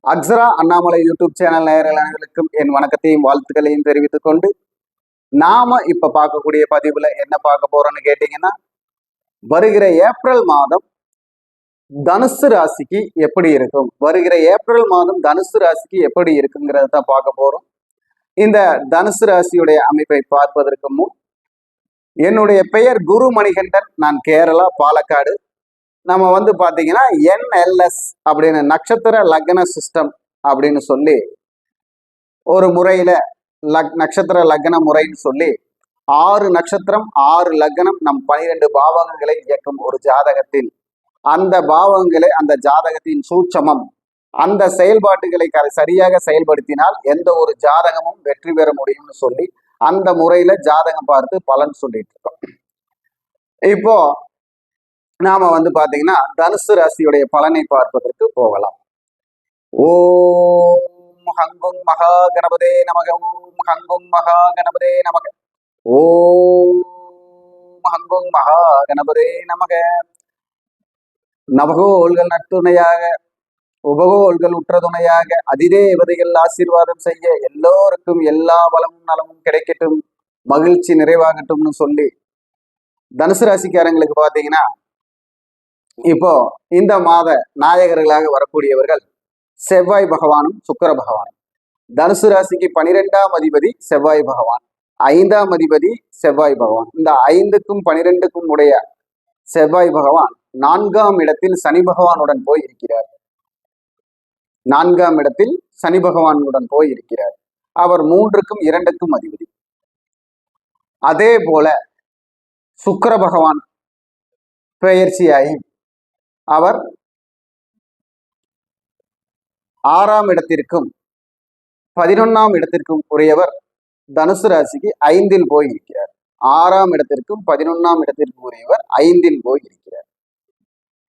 Akshara Annamalai YouTube channel நேயர்கள் அனைவருக்கும் என் வணக்கத்தையும் வாழ்த்துக்களையும் தெரிவித்துக் கொண்டு நாம இப்ப பார்க்கக்கூடிய பதிவுல என்ன பார்க்க போறோம்னு கேட்டீங்கன்னா, வருகிற ஏப்ரல் மாதம் தனுசு ராசிக்கு எப்படி இருக்கும், வருகிற ஏப்ரல் மாதம் தனுசு ராசிக்கு எப்படி இருக்குங்கிறத தான் பார்க்க போறோம். இந்த தனுசு ராசியுடைய அமைப்பை பார்ப்பதற்கு முன் என்னுடைய பெயர் குரு மணிகண்டன். நான் கேரளா பாலக்காடு. நம்ம பாத்தீங்கன்னா NLS அப்படின்னு நட்சத்திர லக்ன சிஸ்டம் அப்படின்னு சொல்லி ஒரு முறையில நட்சத்திர லக்ன முறைன்னு சொல்லி 6 நட்சத்திரம் 6 லக்னம் நம் 12 பாவகங்களை இயக்கும் ஒரு ஜாதகத்தில் அந்த பாவகங்களை அந்த ஜாதகத்தின் சூட்சமம் அந்த செயல்பாட்டுகளை சரியாக செயல்படுத்தினால் எந்த ஒரு ஜாதகமும் வெற்றி பெற முடியும்னு சொல்லி அந்த முறையில ஜாதகம் பார்த்து பலன் சொல்லிட்டு இருக்கோம். இப்போ நாம பாத்தீங்கன்னா தனுசு ராசியுடைய பலனை பார்ப்பதற்கு போகலாம். ஓம் ஹங்கும் மகா கணபதே நமக, ஓம் ஹங்கும் மகா கணபதே நமக, ஓம் ஹங்கும் மகா கணபதே நமக. நவகோள்கள் நட்டுணையாக உபகோள்கள் உற்ற துணையாக அதிதேவதைகள் ஆசீர்வாதம் செய்ய எல்லோருக்கும் எல்லா வளமும் நலமும் கிடைக்கட்டும், மகிழ்ச்சி நிறைவாகட்டும்னு சொல்லி தனுசு ராசிக்காரங்களுக்கு பாத்தீங்கன்னா இப்போ இந்த மாத நாயகர்களாக வரக்கூடியவர்கள் செவ்வாய் பகவானும் சுக்கிர பகவானும். தனுசு ராசிக்கு 12ஆம் அதிபதி செவ்வாய் பகவான், 5ஆம் அதிபதி செவ்வாய் பகவான். இந்த 5க்கும் 12க்கும் உடைய செவ்வாய் பகவான் 4ஆம் இடத்தில் சனி பகவானுடன் போய் இருக்கிறார். 4ஆம் இடத்தில் சனி பகவானுடன் போய் இருக்கிறார். அவர் 3க்கும் 2க்கும் அதிபதி. அதே போல சுக்கிர பகவான் பெயர்ச்சியாகி அவர் 6ஆம் இடத்திற்கும் 11ஆம் இடத்திற்கும் உரியவர். தனுசு ராசிக்கு 5இல் போய் இருக்கிறார். 6ஆம் இடத்திற்கும் 11ஆம் இடத்திற்கும் உரியவர் 5இல் போய் இருக்கிறார்.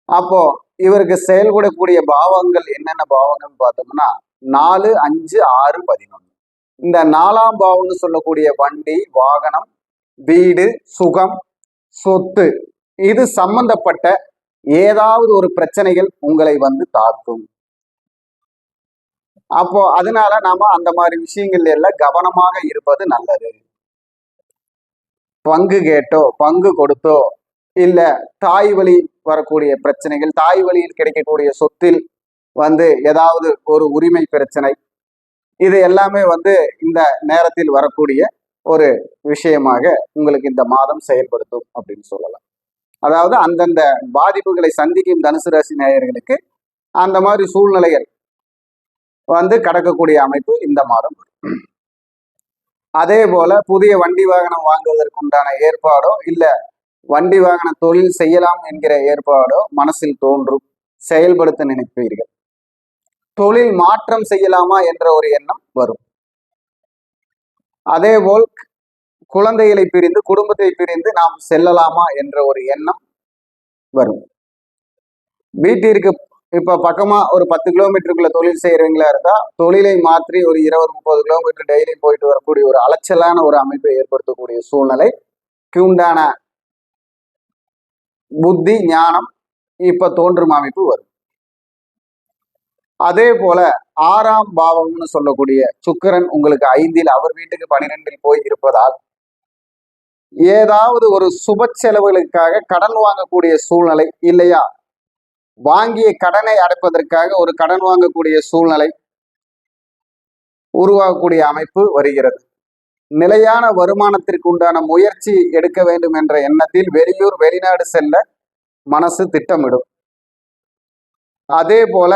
அப்போ இவருக்கு செயல்படக்கூடிய பாவங்கள் என்னென்ன பாவங்கள் பார்த்தோம்னா 4, 5, 6, 11. இந்த 4ஆம் பாவம்னு சொல்லக்கூடிய வண்டி, வாகனம், வீடு, சுகம், சொத்து இது சம்பந்தப்பட்ட ஏதாவது ஒரு பிரச்சனைகள் உங்களை தாக்கும். அப்போ அதனால நாம அந்த மாதிரி விஷயங்கள் எல்லாம் கவனமாக இருப்பது நல்லது. பங்கு கேட்டோ பங்கு கொடுத்தோ இல்ல தாய் வழி வரக்கூடிய பிரச்சனைகள், தாய் வழியில் கிடைக்கக்கூடிய சொத்தில் ஏதாவது ஒரு உரிமை பிரச்சனை, இது எல்லாமே இந்த நேரத்தில் வரக்கூடிய ஒரு விஷயமாக உங்களுக்கு இந்த மாதம் செயல்படுத்தும் அப்படின்னு சொல்லலாம். அதாவது அந்தந்த பாதிப்புகளை சந்திக்கும் தனுசு ராசி நேயர்களுக்கு அந்த மாதிரி சூழ்நிலைகள் கடக்கக்கூடிய அமைப்பு இந்த மாதம். அதே போல புதிய வண்டி வாகனம் வாங்குவதற்குண்டான ஏற்பாடோ இல்ல வண்டி வாகன தொழில் செய்யலாம் என்கிற ஏற்பாடோ மனசில் தோன்றும், செயல்படுத்த நினைப்பீர்கள். தொழில் மாற்றம் செய்யலாமா என்ற ஒரு எண்ணம் வரும். அதே போல் குழந்தைகளை பிரிந்து குடும்பத்தை பிரிந்து நாம் செல்லலாமா என்ற ஒரு எண்ணம் வரும். வீட்டிற்கு இப்ப பக்கமா ஒரு 10 கிலோமீட்டருக்குள்ள தொழில் செய்யறவங்களா இருந்தா தொழிலை மாற்றி ஒரு 20-30 கிலோமீட்டர் டெய்லி போயிட்டு வரக்கூடிய ஒரு அலைச்சலான ஒரு அமைப்பை ஏற்படுத்தக்கூடிய சூழ்நிலைக்கு உண்டான புத்தி ஞானம் இப்ப தோன்றும் அமைப்பு வரும். அதே போல 6ஆம் பாவம்னு சொல்லக்கூடிய சுக்கிரன் உங்களுக்கு 5இல் அவர் வீட்டுக்கு 12இல் போய் இருப்பதால் ஏதாவது ஒரு சுப செலவுகளுக்காக கடன் வாங்கக்கூடிய சூழ்நிலை, இல்லையா வாங்கிய கடனை அடைப்பதற்காக ஒரு கடன் வாங்கக்கூடிய சூழ்நிலை உருவாகக்கூடிய அமைப்பு வருகிறது. நிலையான வருமானத்திற்கு உண்டான முயற்சி எடுக்க வேண்டும் என்ற எண்ணத்தில் வெளியூர் வெளிநாடு செல்ல மனசு திட்டமிடும். அதே போல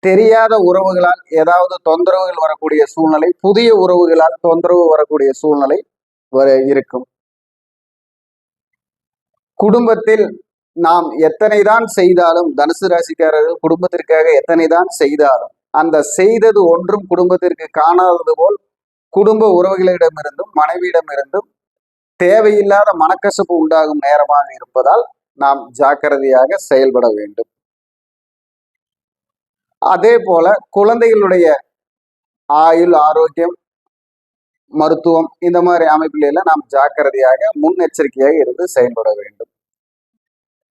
தெரியாத உறவுகளால் ஏதாவது தொந்தரவுகள் வரக்கூடிய சூழ்நிலை, புதிய உறவுகளால் தொந்தரவு வரக்கூடிய சூழ்நிலை இருக்கும். குடும்பத்தில் நாம் எத்தனைதான் செய்தாலும் தனுசு ராசிக்காரர்கள் குடும்பத்திற்காக எத்தனைதான் செய்தாலும் அந்த செய்தது ஒன்றும் குடும்பத்திற்கு காணாதது போல் குடும்ப உறவுகளிடமிருந்தும் மனைவியிடமிருந்தும் தேவையில்லாத மனக்கசப்பு உண்டாகும் நேரமாக இருப்பதால் நாம் ஜாக்கிரதையாக செயல்பட வேண்டும். அதே போல குழந்தைகளுடைய ஆயுள், ஆரோக்கியம், மருத்துவம் இந்த மாதிரி அமைப்பில எல்லாம் நாம் ஜாக்கிரதையாக முன்னெச்சரிக்கையாக இருந்து செயல்பட வேண்டும்.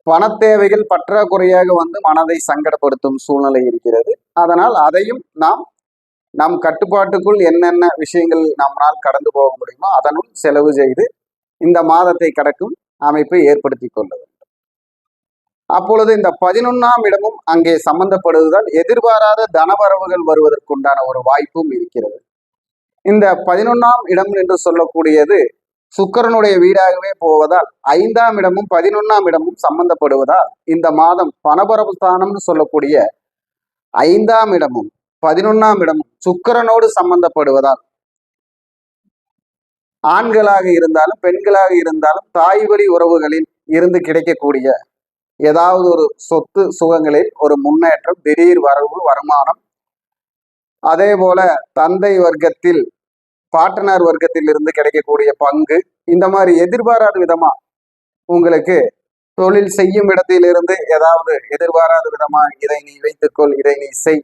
பண தேவைகள் பற்றாக்குறையாக வந்து மனதை சங்கடப்படுத்தும் சூழ்நிலை இருக்கிறது. அதனால் அதையும் நாம் நம் கட்டுப்பாட்டுக்குள் என்னென்ன விஷயங்கள் நம்மால் கடந்து போக முடியுமோ அதனுள் செலவு செய்து இந்த மாதத்தை கடக்கும் அமைப்பை ஏற்படுத்தி கொள்ள வேண்டும். அப்பொழுது இந்த 11ஆம் இடமும் அங்கே சம்பந்தப்படுவதால் எதிர்பாராத தனவரவுகள் வருவதற்குண்டான ஒரு வாய்ப்பும் இருக்கிறது. இந்த 11ஆம் இடம் என்று சொல்லக்கூடியது சுக்கிரனுடைய வீடாகவே போவதால் 5ஆம் இடமும் 11ஆம் இடமும் சம்பந்தப்படுவதால் இந்த மாதம் பணபரவு ஸ்தானம்னு சொல்லக்கூடிய 5ஆம் இடமும் 11ஆம் இடமும் சுக்கிரனோடு சம்பந்தப்படுவதால் ஆண்களாக இருந்தாலும் பெண்களாக இருந்தாலும் தாய் வழி உறவுகளில் இருந்து கிடைக்கக்கூடிய ஏதாவது ஒரு சொத்து சுகங்களில் ஒரு முன்னேற்றம், திடீர் வரவு, வருமானம், அதே போல தந்தை வர்க்கத்தில் பாட்டனார் வர்க்கத்தில் இருந்து கிடைக்கக்கூடிய பங்கு, இந்த மாதிரி எதிர்பாராத விதமா உங்களுக்கு தொழில் செய்யும் இடத்திலிருந்து ஏதாவது எதிர்பாராத விதமா இதை நீ வைத்துக்கொள், இதை நீ செய்,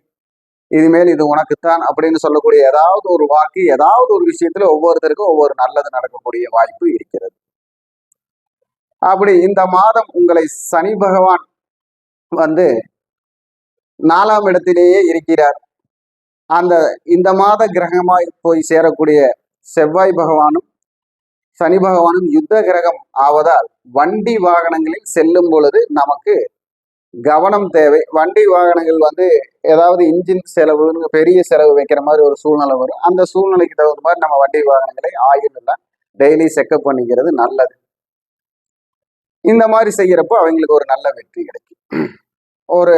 இதுமேல் இது உனக்குத்தான் அப்படின்னு சொல்லக்கூடிய ஏதாவது ஒரு வாக்கு, ஏதாவது ஒரு விஷயத்துல ஒவ்வொருத்தருக்கும் ஒவ்வொரு நல்லது நடக்கக்கூடிய வாய்ப்பு இருக்கிறது. அப்படி இந்த மாதம் உங்களை சனி பகவான் வந்து 4ஆம் இடத்திலேயே இருக்கிறார். இந்த மாத கிரகமாய் போய் சேரக்கூடிய செவ்வாய் பகவானும் சனி பகவானும் யுத்த கிரகம் ஆவதால் வண்டி வாகனங்களில் செல்லும் பொழுது நமக்கு கவனம் தேவை. வண்டி வாகனங்கள் வந்து ஏதாவது இன்ஜின் செலவு, பெரிய செலவு வைக்கிற மாதிரி ஒரு சூழ்நிலை வரும். அந்த சூழ்நிலைக்கு தகுந்த மாதிரி நம்ம வண்டி வாகனங்களை ஆயில் எல்லாம் டெய்லி செக்அப் பண்ணிக்கிறது நல்லது. இந்த மாதிரி செய்யறப்போ அவங்களுக்கு ஒரு நல்ல வெற்றி கிடைக்கும். ஒரு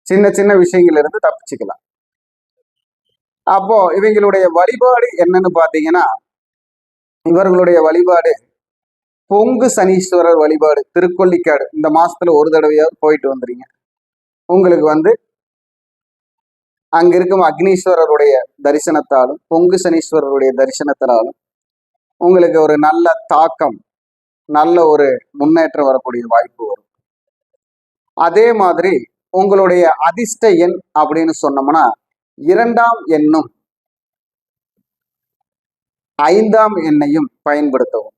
சின்ன சின்ன விஷயங்கள்ல இருந்து தப்பிச்சுக்கலாம். அப்போ இவங்களுடைய வழிபாடு என்னன்னு பாத்தீங்கன்னா, இவர்களுடைய வழிபாடு பொங்கு சனீஸ்வரர் வழிபாடு. திருக்கொல்லிக்காடு இந்த மாசத்துல ஒரு தடவையாவது போயிட்டு வந்துறீங்க. உங்களுக்கு வந்து அங்க இருக்கும் அக்னீஸ்வரருடைய தரிசனத்தாலும் பொங்கு சனீஸ்வரருடைய தரிசனத்தினாலும் உங்களுக்கு ஒரு நல்ல தாக்கம், நல்ல ஒரு முன்னேற்றம் வரக்கூடிய வாய்ப்பு வரும். அதே மாதிரி உங்களுடைய அதிர்ஷ்ட எண் அப்படின்னு சொன்னோம்னா 2ஆம் எண்ணும் 5ஆம் எண்ணையும் பயன்படுத்தவும்.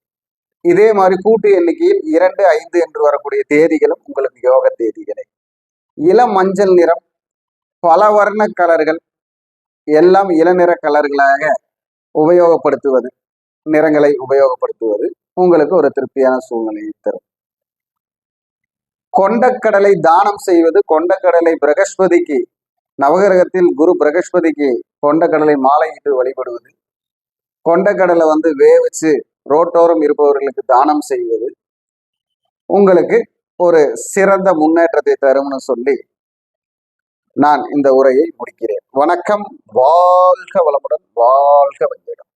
இதே மாதிரி கூட்டு எண்ணிக்கையில் 2, 5 என்று வரக்கூடிய தேதிகளும் உங்களுக்கு யோக தேதிகளே. இளம் மஞ்சள் நிறம், பல வர்ண கலர்கள் எல்லாம் இளநிற கலர்களாக உபயோகப்படுத்துவது, நிறங்களை உபயோகப்படுத்துவது உங்களுக்கு ஒரு திருப்தியான சூழ்நிலையை தரும். கொண்டக்கடலை தானம் செய்வது, கொண்டக்கடலை பிரகஸ்பதிக்கு, நவகிரகத்தில் குரு பிரகஸ்பதிக்கு கொண்டக்கடலை மாலையிட்டு வழிபடுவது, கொண்டக்கடலை வந்து வேவிச்சு ரோட்டோரம் இருப்பவர்களுக்கு தானம் செய்வது உங்களுக்கு ஒரு சிறந்த முன்னேற்றத்தை தரும்னு சொல்லி நான் இந்த உரையை முடிக்கிறேன். வணக்கம், வாழ்க வளமுடன், வாழ்க வையகம்.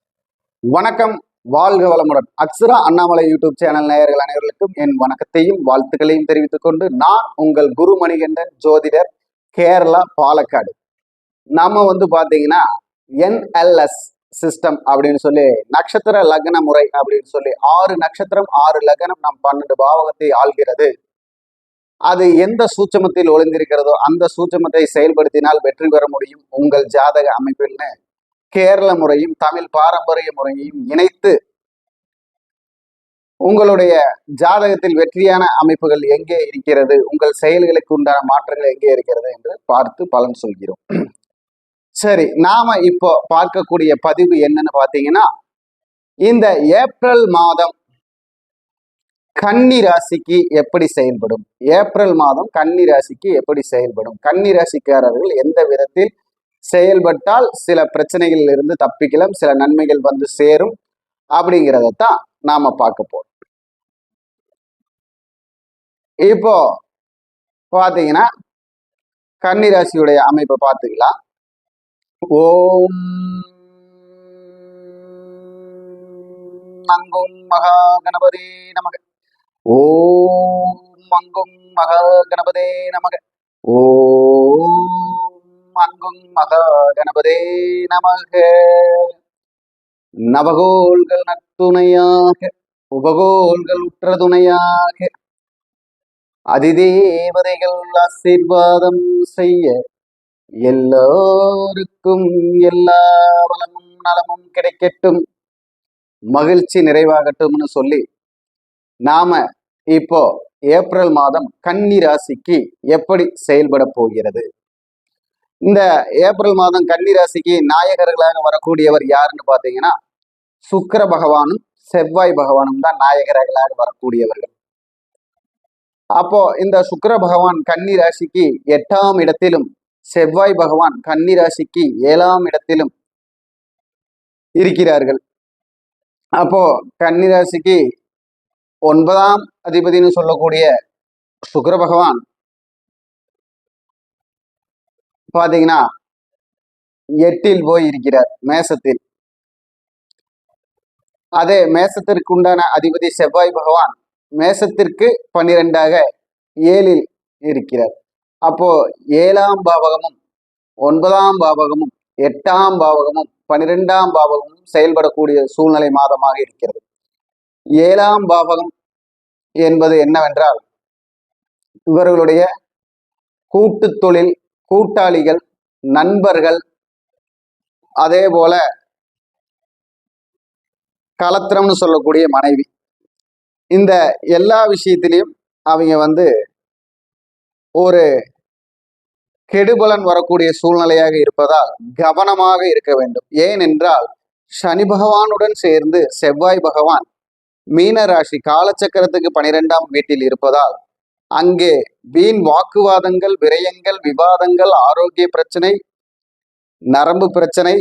வணக்கம், வாழ்க வளமுடன். அக்ஷரா அண்ணாமலை யூடியூப் சேனல் நேயர்கள் அனைவர்களுக்கும் என் வணக்கத்தையும் வாழ்த்துக்களையும் தெரிவித்துக் கொண்டு நான் உங்கள் குரு மணிகண்டன் ஜோதிடர், கேரளா, பாலக்காடு. நாம வந்து பாத்தீங்கன்னா NLS சிஸ்டம் அப்படின்னு சொல்லி நட்சத்திர லக்ன முறை அப்படின்னு சொல்லி 6 நட்சத்திரம் 6 லக்னம் நம் 12 பாவகத்தை ஆள்கிறது. அது எந்த சூட்சமத்தில் ஒளிந்திருக்கிறதோ அந்த சூட்சமத்தை செயல்படுத்தினால் வெற்றி பெற முடியும் உங்கள் ஜாதக அமைப்பில்னு கேரள முறையும் தமிழ் பாரம்பரிய முறையையும் இணைத்து உங்களுடைய ஜாதகத்தில் வெற்றியான அமைப்புகள் எங்கே இருக்கிறது, உங்கள் செயல்களுக்கு உண்டான மாற்றங்கள் எங்கே இருக்கிறது என்று பார்த்து பலன் சொல்கிறோம். சரி, நாம இப்போ பார்க்கக்கூடிய பதிவு என்னன்னு பாத்தீங்கன்னா, இந்த ஏப்ரல் மாதம் கன்னி ராசிக்கு எப்படி செயல்படும், ஏப்ரல் மாதம் கன்னி ராசிக்கு எப்படி செயல்படும், கன்னி ராசிக்காரர்கள் எந்த விதத்தில் செயல்பட்டால் சில பிரச்சனைகளில் இருந்து தப்பிக்கலாம், சில நன்மைகள் வந்து சேரும் அப்படிங்கிறதான் நாம பார்க்க போறோம். இப்போ பாத்தீங்கன்னா கன்னி ராசியுடைய அமைப்பை பார்த்துக்கலாம். ஓம் மங்கும் மகா கணபதே நமக. ஓம் மங்கும் மகா கணபதே நமக. ஓம் மங்கும் மகா கணபதே நமக. நவகோள்கள் நத்துணையாக, உபகோள்கள் உற்ற துணையாக, அதிதேவதைகள் ஆசீர்வாதம் செய்ய எல்லோருக்கும் எல்லா வளமும் நலமும் கிடைக்கட்டும், மகிழ்ச்சி நிறைவாகட்டும்னு சொல்லி நாம இப்போ ஏப்ரல் மாதம் கன்னி ராசிக்கு எப்படி செயல்பட போகிறது? இந்த ஏப்ரல் மாதம் கன்னி ராசிக்கு நாயகர்களாக வரக்கூடியவர் யாருன்னு பாத்தீங்கன்னா சுக்கிர பகவானும் செவ்வாய் பகவானும் தான் நாயகர்களாக வரக்கூடியவர்கள். அப்போ இந்த சுக்கிர பகவான் கன்னி ராசிக்கு 8ஆம் இடத்திலும் செவ்வாய் பகவான் கன்னி ராசிக்கு 7ஆம் இடத்திலும் இருக்கிறார்கள். அப்போ கன்னி ராசிக்கு 9ஆம் அதிபதினு சொல்லக்கூடிய சுக்கிர பகவான் பாத்தீங்கன்னா 8இல் போய் இருக்கிறார், மேசத்தில். அதே மேசத்திற்கு உண்டான அதிபதி செவ்வாய் பகவான் மேசத்திற்கு 12ஆக 7இல் இருக்கிறார். அப்போ 7ஆம் பாவகமும் 9ஆம் பாவகமும் 8ஆம் பாவகமும் 12ஆம் பாவகமும் செயல்படக்கூடிய சூழ்நிலை மாதமாக இருக்கிறது. 7ஆம் பாவகம் என்பது என்னவென்றால் இவர்களுடைய கூட்டு தொழில், கூட்டாளிகள், நண்பர்கள், அதே போல கலத்திரம்னு சொல்லக்கூடிய மனைவி, இந்த எல்லா விஷயத்திலையும் அவங்க ஒரு கெடுபலன் வரக்கூடிய சூழ்நிலையாக இருப்பதால் கவனமாக இருக்க வேண்டும். ஏனென்றால் சனி பகவானுடன் சேர்ந்து செவ்வாய் பகவான் மீன ராசி காலச்சக்கரத்துக்கு 12ஆம் வீட்டில் இருப்பதால் அங்கே வீண் வாக்குவாதங்கள், விரயங்கள், விவாதங்கள், ஆரோக்கிய பிரச்சனை, நரம்பு பிரச்சனை,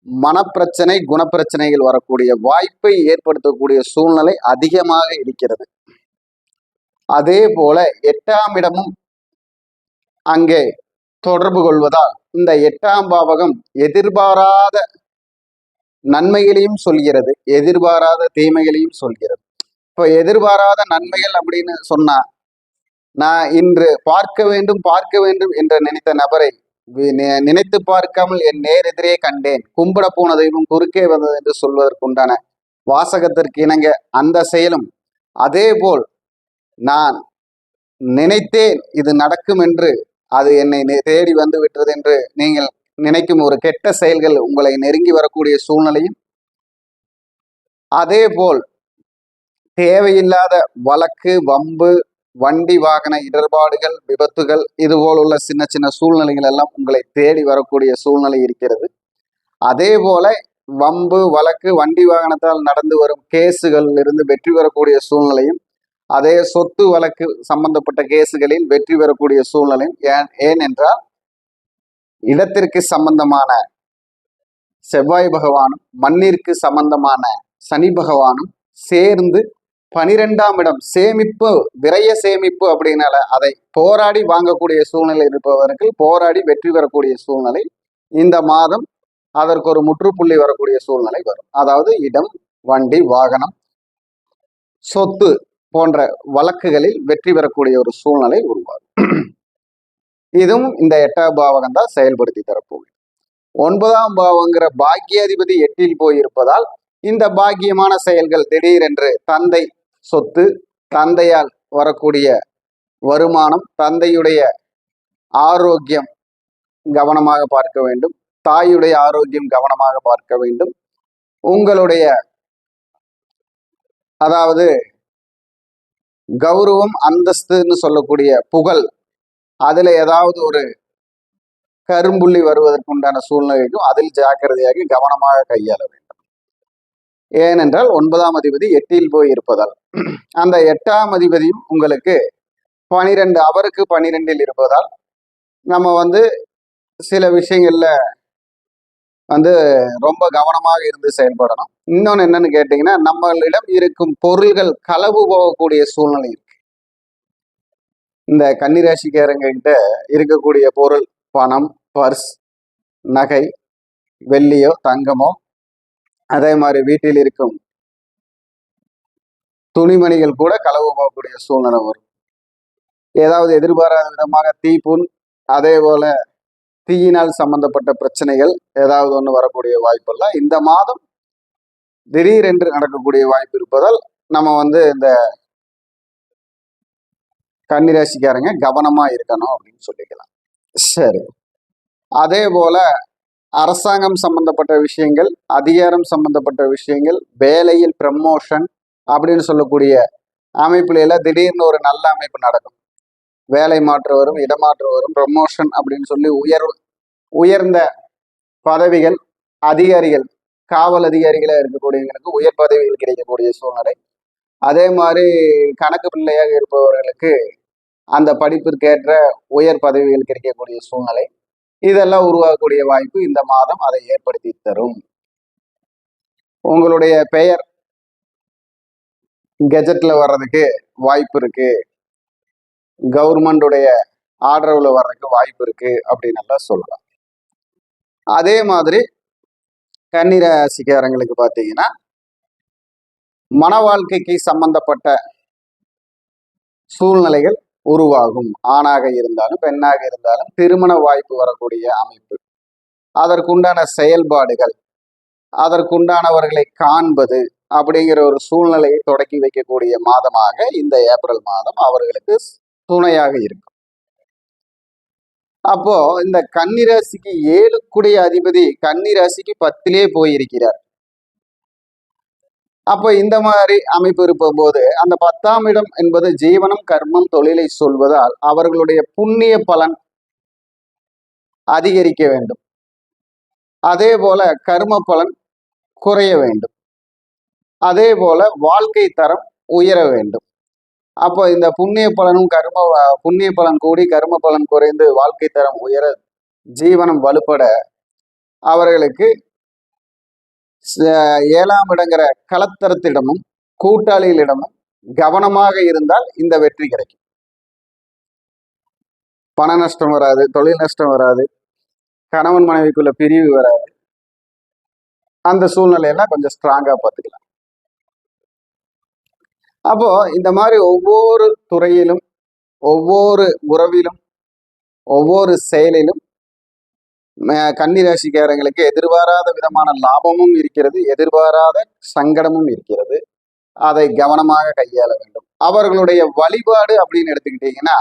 மனப்பிரச்சனை, குணப்பிரச்சனைகள் வரக்கூடிய வாய்ப்பை ஏற்படுத்தக்கூடிய சூழ்நிலை அதிகமாக இருக்கிறது. அதே போல 8ஆம் இடமும் அங்கே தொடர்பு கொள்வதால் இந்த 8ஆம் பாவகம் எதிர்பாராத நன்மைகளையும் சொல்கிறது, எதிர்பாராத தீமைகளையும் சொல்கிறது. இப்போ எதிர்பாராத நன்மைகள் அப்படின்னு சொன்னா, நான் இன்று பார்க்க வேண்டும் என்று நினைத்த நபரை நினைத்து பார்க்காமல் என் நேரெதிரே கண்டேன், கும்பிட போன தெய்வம் குறுக்கே வந்தது என்று சொல்வதற்குண்டான வாசகத்திற்கு இணங்க அந்த செயலும், அதே போல் நான் நினைத்தேன் இது நடக்கும் என்று அது என்னை தேடி வந்து விட்டது என்று நீங்கள் நினைக்கும் ஒரு கெட்ட செயல்கள் உங்களை நெருங்கி வரக்கூடிய சூழ்நிலையும், அதே போல் தேவையில்லாத வழக்கு, வம்பு, வண்டி வாகன இடர்பாடுகள், விபத்துகள், இதுபோல் உள்ள சின்ன சின்ன சூழ்நிலைகள் எல்லாம் உங்களை தேடி வரக்கூடிய சூழ்நிலை இருக்கிறது. அதே போல வம்பு, வழக்கு, வண்டி வாகனத்தால் நடந்து வரும் கேஸுகள் இருந்து வெற்றி பெறக்கூடிய சூழ்நிலையும், அதே சொத்து வழக்கு சம்பந்தப்பட்ட கேஸுகளில் வெற்றி பெறக்கூடிய சூழ்நிலையும், ஏனென்றால் இடத்திற்கு சம்பந்தமான செவ்வாய் பகவானும் மண்ணிற்கு சம்பந்தமான சனி பகவானும் சேர்ந்து 12ஆம் இடம் சேமிப்பு, விரய சேமிப்பு அப்படின்னால அதை போராடி வாங்கக்கூடிய சூழ்நிலை இருப்பவர்கள் போராடி வெற்றி பெறக்கூடிய சூழ்நிலை இந்த மாதம் அதற்கு ஒரு முற்றுப்புள்ளி வரக்கூடிய சூழ்நிலை வரும். அதாவது இடம், வண்டி, வாகனம், சொத்து போன்ற வழக்குகளில் வெற்றி பெறக்கூடிய ஒரு சூழ்நிலை உருவாகும். இதுவும் இந்த 8ஆம் பாவகம் தான் செயல்படுத்தி தரப்போகுது. 9ஆம் பாவங்கிற பாக்கியாதிபதி 8இல் போயிருப்பதால் இந்த பாக்கியமான செயல்கள் திடீரென்று தந்தை சொத்து, தந்தையால் வரக்கூடிய வருமானம், தந்தையுடைய ஆரோக்கியம் கவனமாக பார்க்க வேண்டும், தாயுடைய ஆரோக்கியம் கவனமாக பார்க்க வேண்டும். உங்களுடைய அதாவது கௌரவம், அந்தஸ்துன்னு சொல்லக்கூடிய புகழ், அதுல ஏதாவது ஒரு கரும்புள்ளி வருவதற்குண்டான சூழ்நிலைக்கும் அதில் ஜாக்கிரதையாக கவனமாக கையாள வேண்டும். ஏனென்றால் 9ஆம் அதிபதி 8இல் போய் இருப்பதால் அந்த 8ஆம் அதிபதியும் உங்களுக்கு 12 அவருக்கு 12இல் இருப்பதால் நம்ம சில விஷயங்கள்ல ரொம்ப கவனமாக இருந்து செயல்படணும். இன்னொன்னு என்னன்னு கேட்டீங்கன்னா, நம்மளிடம் இருக்கும் பொருள்கள் களவு போகக்கூடிய சூழ்நிலை இருக்கு. இந்த கன்னிராசிக்காரங்க கிட்ட இருக்கக்கூடிய பொருள் பணம், பர்ஸ், நகை, வெள்ளியோ தங்கமோ, அதே மாதிரி வீட்டில் இருக்கும் துணிமணிகள் கூட களவு போகக்கூடிய சூழ்நிலை வரும். ஏதாவது எதிர்பாராத விதமாக தீப்புண், அதே போல தீயினால் சம்பந்தப்பட்ட பிரச்சனைகள் ஏதாவது ஒன்று வரக்கூடிய வாய்ப்பெல்லாம் இந்த மாதம் திடீரென்று நடக்கக்கூடிய வாய்ப்பு இருப்பதால் நம்ம இந்த கன்னிராசிக்காரங்க கவனமா இருக்கணும் அப்படின்னு சொல்லிக்கலாம். சரி, அதே போல அரசாங்கம் சம்பந்தப்பட்ட விஷயங்கள், அதிகாரம் சம்பந்தப்பட்ட விஷயங்கள், வேலையில் ப்ரமோஷன் அப்படின்னு சொல்லக்கூடிய அமைப்புல எல்லாம் திடீர்னு ஒரு நல்ல அமைப்பு நடக்கும். வேலை மாற்று வரும், இடமாற்று வரும், ப்ரமோஷன் அப்படின்னு சொல்லி உயர்ந்த பதவிகள், அதிகாரிகள், காவல் அதிகாரிகளாக இருக்கக்கூடியவங்களுக்கு உயர் பதவிகள் கிடைக்கக்கூடிய சூழ்நிலை. அதே மாதிரி கணக்கு பிள்ளையாக இருப்பவர்களுக்கு அந்த படிப்பிற்கேற்ற உயர் பதவிகள் கிடைக்கக்கூடிய சூழ்நிலை, இதெல்லாம் உருவாகக்கூடிய வாய்ப்பு இந்த மாதம் அதை ஏற்படுத்தி தரும். உங்களுடைய பெயர் கெஜெட்ல வர்றதுக்கு வாய்ப்பு இருக்கு, கவர்மெண்டுடைய ஆர்டர்ல வர்றதுக்கு வாய்ப்பு இருக்கு அப்படின்னு எல்லாம் சொல்லலாம். அதே மாதிரி கன்னிராசிக்காரங்களுக்கு பார்த்தீங்கன்னா மன வாழ்க்கைக்கு சம்பந்தப்பட்ட சூழ்நிலைகள் உருவாகும். ஆணாக இருந்தாலும் பெண்ணாக இருந்தாலும் திருமண வாய்ப்பு வரக்கூடிய அமைப்பு, அதற்குண்டான செயல்பாடுகள், அதற்குண்டானவர்களை காண்பது அப்படிங்கிற ஒரு சூழ்நிலையை தொடக்கி வைக்கக்கூடிய மாதமாக இந்த ஏப்ரல் மாதம் அவர்களுக்கு துணையாக இருக்கும். அப்போ இந்த கன்னிராசிக்கு 7 கூடிய அதிபதி கன்னிராசிக்கு 10லே போயிருக்கிறார். அப்போ இந்த மாதிரி அமைப்பு இருப்ப போது அந்த 10ஆம் இடம் என்பது ஜீவனம், கர்மம், தொழிலை சொல்வதால் அவர்களுடைய புண்ணிய பலன் அதிகரிக்க வேண்டும். அதே போல கர்ம பலன் குறைய வேண்டும். அதே போல வாழ்க்கை தரம் உயர வேண்டும். அப்போ இந்த புண்ணிய பலனும் புண்ணிய பலன் கூடி கர்ம பலன் குறைந்து வாழ்க்கை தரம் உயர, ஜீவனம் வலுப்பட அவர்களுக்கு 7ஆம் இடங்கிற கலத்தரத்திடமும் கூட்டாளிகளிடமும் கவனமாக இருந்தால் இந்த வெற்றி கிடைக்கும். பண நஷ்டம் வராது, தொழில் நஷ்டம் வராது, கணவன் மனைவிக்குள்ள பிரிவு வராது. அந்த சூழ்நிலையெல்லாம் கொஞ்சம் ஸ்ட்ராங்கா பார்த்துக்கலாம். அப்போ இந்த மாதிரி ஒவ்வொரு துறையிலும், ஒவ்வொரு உறவிலும், ஒவ்வொரு செயலிலும் கன்னிராசிக்காரங்களுக்கு எதிர்பாராத விதமான லாபமும் இருக்கிறது, எதிர்பாராத சங்கடமும் இருக்கிறது. அதை கவனமாக கையாள வேண்டும். அவர்களுடைய வழிபாடு அப்படின்னு எடுத்துக்கிட்டீங்கன்னா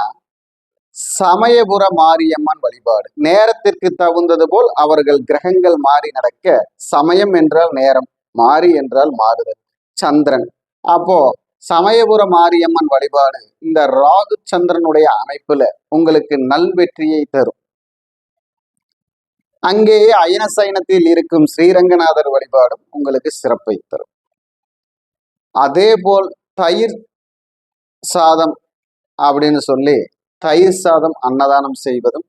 சமயபுர மாரியம்மன் வழிபாடு. நேரத்திற்கு தகுந்தது போல் அவர்கள் கிரகங்கள் மாறி நடக்க, சமயம் என்றால் நேரம், மாறி என்றால் மாறுதல், சந்திரன். அப்போ சமயபுர மாரியம்மன் வழிபாடு இந்த ராகு சந்திரனுடைய அமைப்புல உங்களுக்கு நல்வெற்றியை தரும். அங்கேயே அயன சயனத்தில் இருக்கும் ஸ்ரீரங்கநாதர் வழிபாடும் உங்களுக்கு சிறப்பை தரும். அதே போல் தயிர் சாதம் அப்படின்னு சொல்லி தயிர் சாதம் அன்னதானம் செய்வதும்,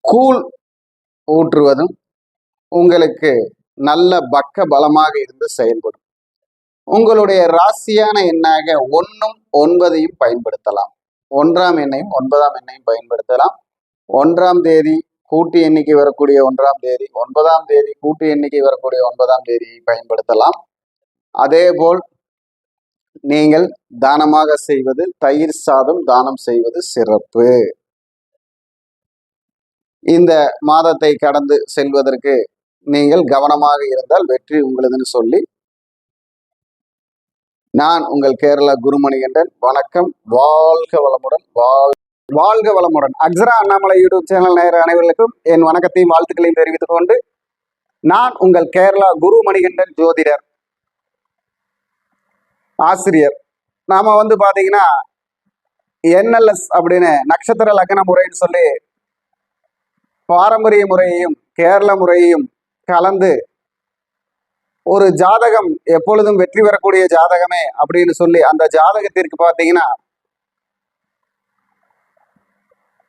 கூழ் ஊற்றுவதும் உங்களுக்கு நல்ல பக்க பலமாக இருந்து செயல்படும். உங்களுடைய ராசியான எண்ணாக 1ம் 9ஐயும் பயன்படுத்தலாம். 1ஆம் எண்ணையும் 9ஆம் எண்ணையும் பயன்படுத்தலாம். 1ஆம் தேதி கூட்டு எண்ணிக்கை வரக்கூடிய 1ஆம் தேதி, 9ஆம் தேதி கூட்டு எண்ணிக்கை வரக்கூடிய 9ஆம் தேதியை பயன்படுத்தலாம். அதே போல் நீங்கள் தானமாக செய்வது தயிர் சாதம் தானம் செய்வது சிறப்பு. இந்த மாதத்தை கடந்து செல்வதற்கு நீங்கள் கவனமாக இருந்தால் வெற்றி உங்களதுன்னு சொல்லி நான் உங்கள் கேரளா குருமணிகண்டன். வணக்கம். வாழ்க வளமுடன். வாழ்க வளமுடன். அக்ஸரா அண்ணாமலை யூடியூப் சேனல் நேயர் அனைவர்களுக்கும் என் வணக்கத்தையும் வாழ்த்துக்களையும் தெரிவித்துக் கொண்டு நான் உங்கள் கேரளா குருமணிகண்டன் ஜோதிடர், ஆசிரியர். நாம பாத்தீங்கன்னா NLS அப்படின்னு நட்சத்திர லக்ன முறைன்னு சொல்லி பாரம்பரிய முறையையும் கேரள முறையையும் கலந்து ஒரு ஜாதகம் எப்பொழுதும் வெற்றி பெறக்கூடிய ஜாதகமே அப்படின்னு சொல்லி அந்த ஜாதகத்திற்கு பார்த்தீங்கன்னா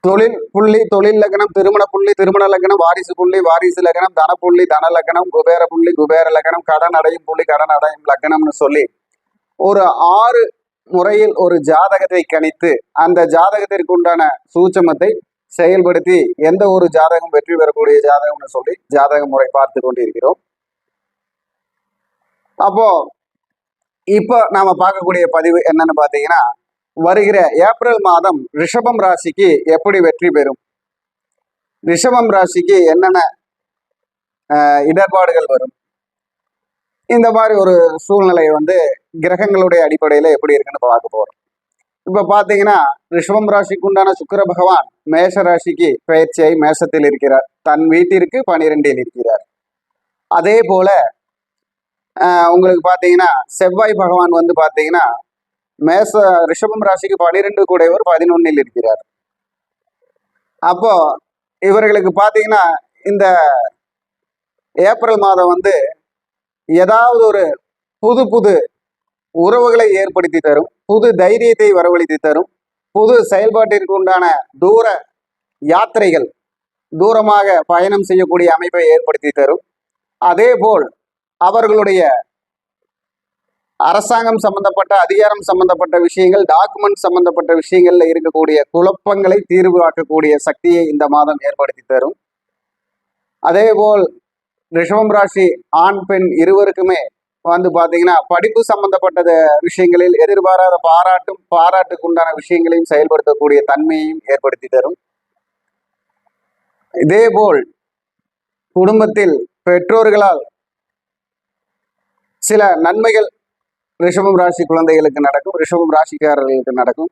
தொழில் புள்ளி தொழில் லக்னம், திருமண புள்ளி திருமண லக்னம், வாரிசு புள்ளி வாரிசு லக்னம், தன புள்ளி தன லக்னம், குபேர புள்ளி குபேர லக்னம், கடன் அடையும் புள்ளி கடன் அடையும் லக்னம்னு சொல்லி ஒரு 6 முறையில் ஒரு ஜாதகத்தை கணித்து அந்த ஜாதகத்திற்கு உண்டான சூட்சமத்தை செயல்படுத்தி எந்த ஒரு ஜாதகம் வெற்றி பெறக்கூடிய ஜாதகம்னு சொல்லி ஜாதக முறை பார்த்து கொண்டிருக்கிறோம். அப்போ இப்போ நாம பார்க்கக்கூடிய பதிவு என்னன்னு பார்த்தீங்கன்னா, வருகிற ஏப்ரல் மாதம் ரிஷபம் ராசிக்கு எப்படி வெற்றி பெறும், ரிஷபம் ராசிக்கு என்னென்ன இடர்பாடுகள் வரும், இந்த மாதிரி ஒரு சூழ்நிலையை கிரகங்களுடைய அடிப்படையில எப்படி இருக்குன்னு பார்க்க போறோம். இப்ப பாத்தீங்கன்னா ரிஷபம் ராசிக்கு உண்டான சுக்கிர பகவான் மேஷ ராசிக்கு பயிற்சியை மேஷத்தில் இருக்கிறார், தன் வீட்டிற்கு 12இல் இருக்கிறார். அதே போல உங்களுக்கு பார்த்தீங்கன்னா செவ்வாய் பகவான் வந்து பார்த்தீங்கன்னா ரிஷபம் ராசிக்கு 12 கூடையவர் 11 இருக்கிறார். அப்போ இவர்களுக்கு பார்த்தீங்கன்னா இந்த ஏப்ரல் மாதம் வந்து ஏதாவது ஒரு புது புது உறவுகளை ஏற்படுத்தி தரும், புது தைரியத்தை வரவழைத்து தரும், புது செயல்பாட்டிற்கு உண்டான தூர யாத்திரைகள், தூரமாக பயணம் செய்யக்கூடிய அமைப்பை ஏற்படுத்தி தரும். அதே போல் அவர்களுடைய அரசாங்கம் சம்பந்தப்பட்ட, அதிகாரம் சம்பந்தப்பட்ட விஷயங்கள், டாக்குமெண்ட் சம்பந்தப்பட்ட விஷயங்கள்ல இருக்கக்கூடிய குழப்பங்களை தீர்வாக்கக்கூடிய சக்தியை இந்த மாதம் ஏற்படுத்தி தரும். அதே போல் ரிஷபம் ராசி ஆண் பெண் இருவருக்குமே வந்து பாத்தீங்கன்னா படிப்பு சம்பந்தப்பட்ட விஷயங்களில் எதிர்பாராத பாராட்டுக்கு உண்டான விஷயங்களையும் செயல்படுத்தக்கூடிய தன்மையையும் ஏற்படுத்தி தரும். இதே போல் குடும்பத்தில் பெற்றோர்களால் சில நன்மைகள் ரிஷபம் ராசி குழந்தைகளுக்கு நடக்கும், ரிஷபம் ராசிக்காரர்களுக்கு நடக்கும்.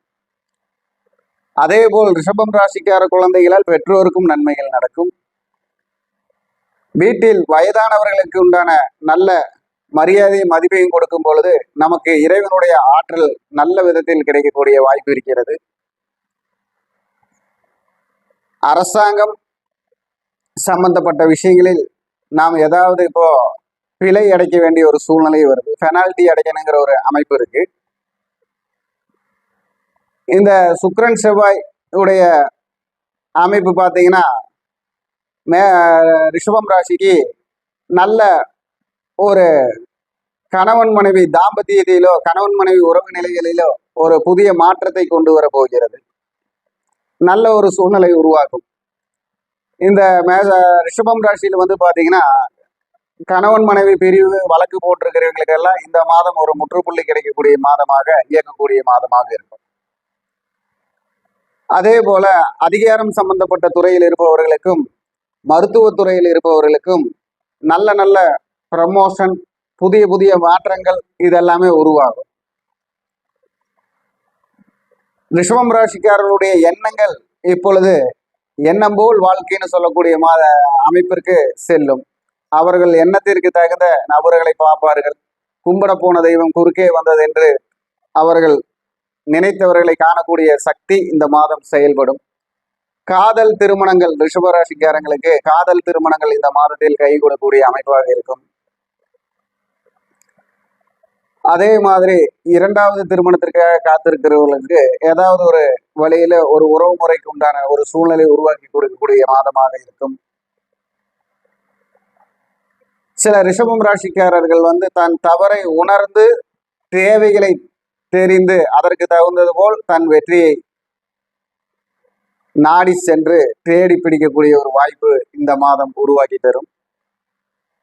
அதே போல் ரிஷபம் ராசிக்கார குழந்தைகளால் பெற்றோருக்கும் நன்மைகள் நடக்கும். வீட்டில் வயதானவர்களுக்கு உண்டான நல்ல மரியாதை மதிப்பையும் கொடுக்கும் பொழுது நமக்கு இறைவனுடைய ஆற்றல் நல்ல விதத்தில் கிடைக்கக்கூடிய வாய்ப்பு இருக்கிறது. அரசாங்கம் சம்பந்தப்பட்ட விஷயங்களில் நாம் ஏதாவது இப்போ பிழை அடைக்க வேண்டிய ஒரு சூழ்நிலை வருது, பெனால்டி அடைக்கணுங்கிற ஒரு அமைப்பு இருக்கு. இந்த சுக்கிரன் செவ்வாய் உடைய அமைப்பு பார்த்தீங்கன்னா ரிஷபம் ராசிக்கு நல்ல ஒரு கணவன் மனைவி தாம்பத்தியத்திலோ, கணவன் மனைவி உறவு நிலைகளிலோ ஒரு புதிய மாற்றத்தை கொண்டு வர போகிறது, நல்ல ஒரு சூழ்நிலை உருவாக்கும். இந்த ரிஷபம் ராசியில் வந்து பாத்தீங்கன்னா கணவன் மனைவி பிரிவு வழக்கு போட்டிருக்கிறவங்களுக்கெல்லாம் இந்த மாதம் ஒரு முற்றுப்புள்ளி கிடைக்கக்கூடிய மாதமாக, இயக்கக்கூடிய மாதமாக இருக்கும். அதே போல அதிகாரம் சம்பந்தப்பட்ட துறையில் இருப்பவர்களுக்கும், மருத்துவத்துறையில் இருப்பவர்களுக்கும் நல்ல நல்ல ப்ரமோஷன், புதிய புதிய மாற்றங்கள் இதெல்லாமே உருவாகும். ரிஷபம் ராசிக்காரர்களுடைய எண்ணங்கள் இப்பொழுது எண்ணம் போல் வாழ்க்கைன்னு சொல்லக்கூடிய அமைப்பிற்கு செல்லும். அவர்கள் எண்ணத்திற்கு தகுந்த நபர்களை பார்ப்பார்கள். கும்பிட போன தெய்வம் குறுக்கே வந்தது என்று அவர்கள் நினைத்தவர்களை காணக்கூடிய சக்தி இந்த மாதம் செயல்படும். காதல் திருமணங்கள், ரிஷபராசிக்காரங்களுக்கு காதல் திருமணங்கள் இந்த மாதத்தில் கைகூடக்கூடிய அமைப்பாக இருக்கும். அதே மாதிரி இரண்டாவது திருமணத்திற்காக காத்திருக்கிறவர்களுக்கு ஏதாவது ஒரு வழியில ஒரு உறவு முறைக்கு உண்டான ஒரு சூழ்நிலை உருவாக்கி கொடுக்கக்கூடிய மாதமாக இருக்கும். சில ரிஷபம் ராசிக்காரர்கள் வந்து தன் தவறை உணர்ந்து தேவைகளை தெரிந்து அதற்கு தகுந்தது போல் தன் வெற்றியை நாடி சென்று தேடி பிடிக்கக்கூடிய ஒரு வாய்ப்பு இந்த மாதம் உருவாக்கி தரும்.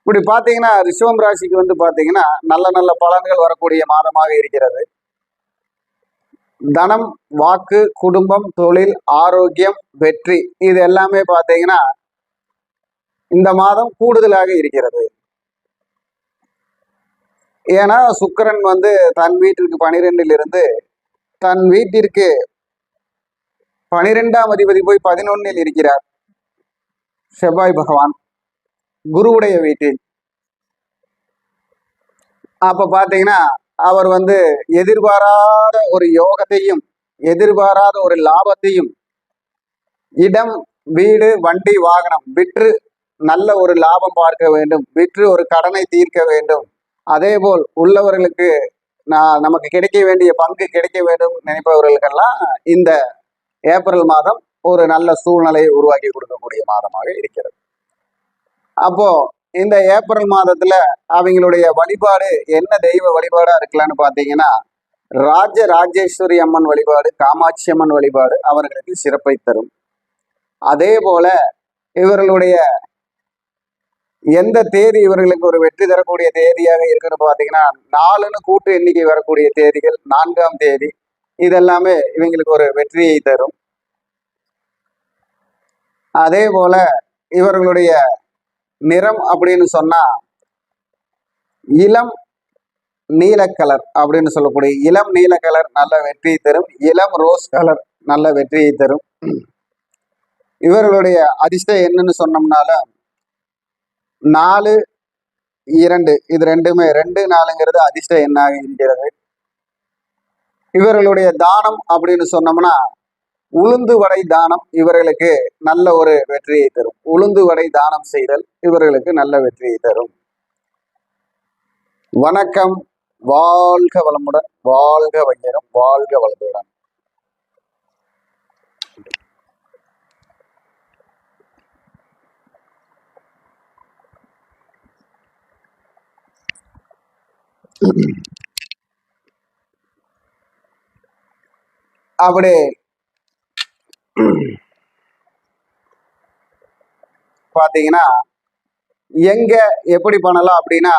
இப்படி பார்த்தீங்கன்னா ரிஷபம் ராசிக்கு வந்து பார்த்தீங்கன்னா நல்ல நல்ல பலன்கள் வரக்கூடிய மாதமாக இருக்கிறது. தனம், வாக்கு, குடும்பம், தொழில், ஆரோக்கியம், வெற்றி இது எல்லாமே பார்த்தீங்கன்னா இந்த மாதம் கூடுதலாக இருக்கிறது. ஏன்னா சுக்கிரன் வந்து தன் வீட்டிற்கு 12 தன் வீட்டிற்கு 12ஆம் அதிபதி போய் 11 இருக்கிறார். செவ்வாய் பகவான் குருவுடைய வீட்டில். அப்ப பாத்தீங்கன்னா அவர் வந்து எதிர்பாராத ஒரு யோகத்தையும் எதிர்பாராத ஒரு லாபத்தையும், இடம், வீடு, வண்டி, வாகனம் விற்று நல்ல ஒரு லாபம் பார்க்க வேண்டும், விற்று ஒரு கடனை தீர்க்க வேண்டும், அதே போல் உள்ளவர்களுக்கு நமக்கு கிடைக்க வேண்டிய பங்கு கிடைக்க வேண்டும் நினைப்பவர்களுக்கெல்லாம் இந்த ஏப்ரல் மாதம் ஒரு நல்ல சூழ்நிலையை உருவாக்கி கொடுக்கக்கூடிய மாதமாக இருக்கிறது. அப்போ இந்த ஏப்ரல் மாதத்துல அவங்களுடைய வழிபாடு என்ன தெய்வ வழிபாடா இருக்கலாம்னு பாத்தீங்கன்னா ராஜேஸ்வரி அம்மன் வழிபாடு, காமாட்சி அம்மன் வழிபாடு அவர்களுக்கு சிறப்பை தரும். அதே போல இவர்களுடைய எந்த தேதி இவர்களுக்கு ஒரு வெற்றி தரக்கூடிய தேதியாக இருக்குன்னு பாத்தீங்கன்னா 4ன்னு கூட்டு எண்ணிக்கை வரக்கூடிய தேதிகள், 4ஆம் தேதி இதெல்லாமே இவங்களுக்கு ஒரு வெற்றியை தரும். அதே போல இவர்களுடைய நிறம் அப்படின்னு சொன்னா இளம் நீல கலர் அப்படின்னு சொல்லக்கூடிய இளம் நீல கலர் நல்ல வெற்றியை தரும். இளம் ரோஸ் கலர் நல்ல வெற்றியை தரும். இவர்களுடைய அதிர்ஷ்டம் என்னன்னு சொன்னோம்னால 4, 2 இது ரெண்டுமே 2 4ங்கிறது அதிர்ஷ்ட எண்ணாக இருக்கிறது. இவர்களுடைய தானம் அப்படின்னு சொன்னோம்னா உளுந்து வடை தானம் இவர்களுக்கு நல்ல ஒரு வெற்றியை தரும். உளுந்து வடை தானம் செய்தல் இவர்களுக்கு நல்ல வெற்றியை தரும். வணக்கம். வாழ்க வளமுடன், வாழ்க வையகம், வாழ்க வளத்துடன். அப்படி பாத்தீங்கன்னா எங்க எப்படி பண்ணலாம் அப்படின்னா,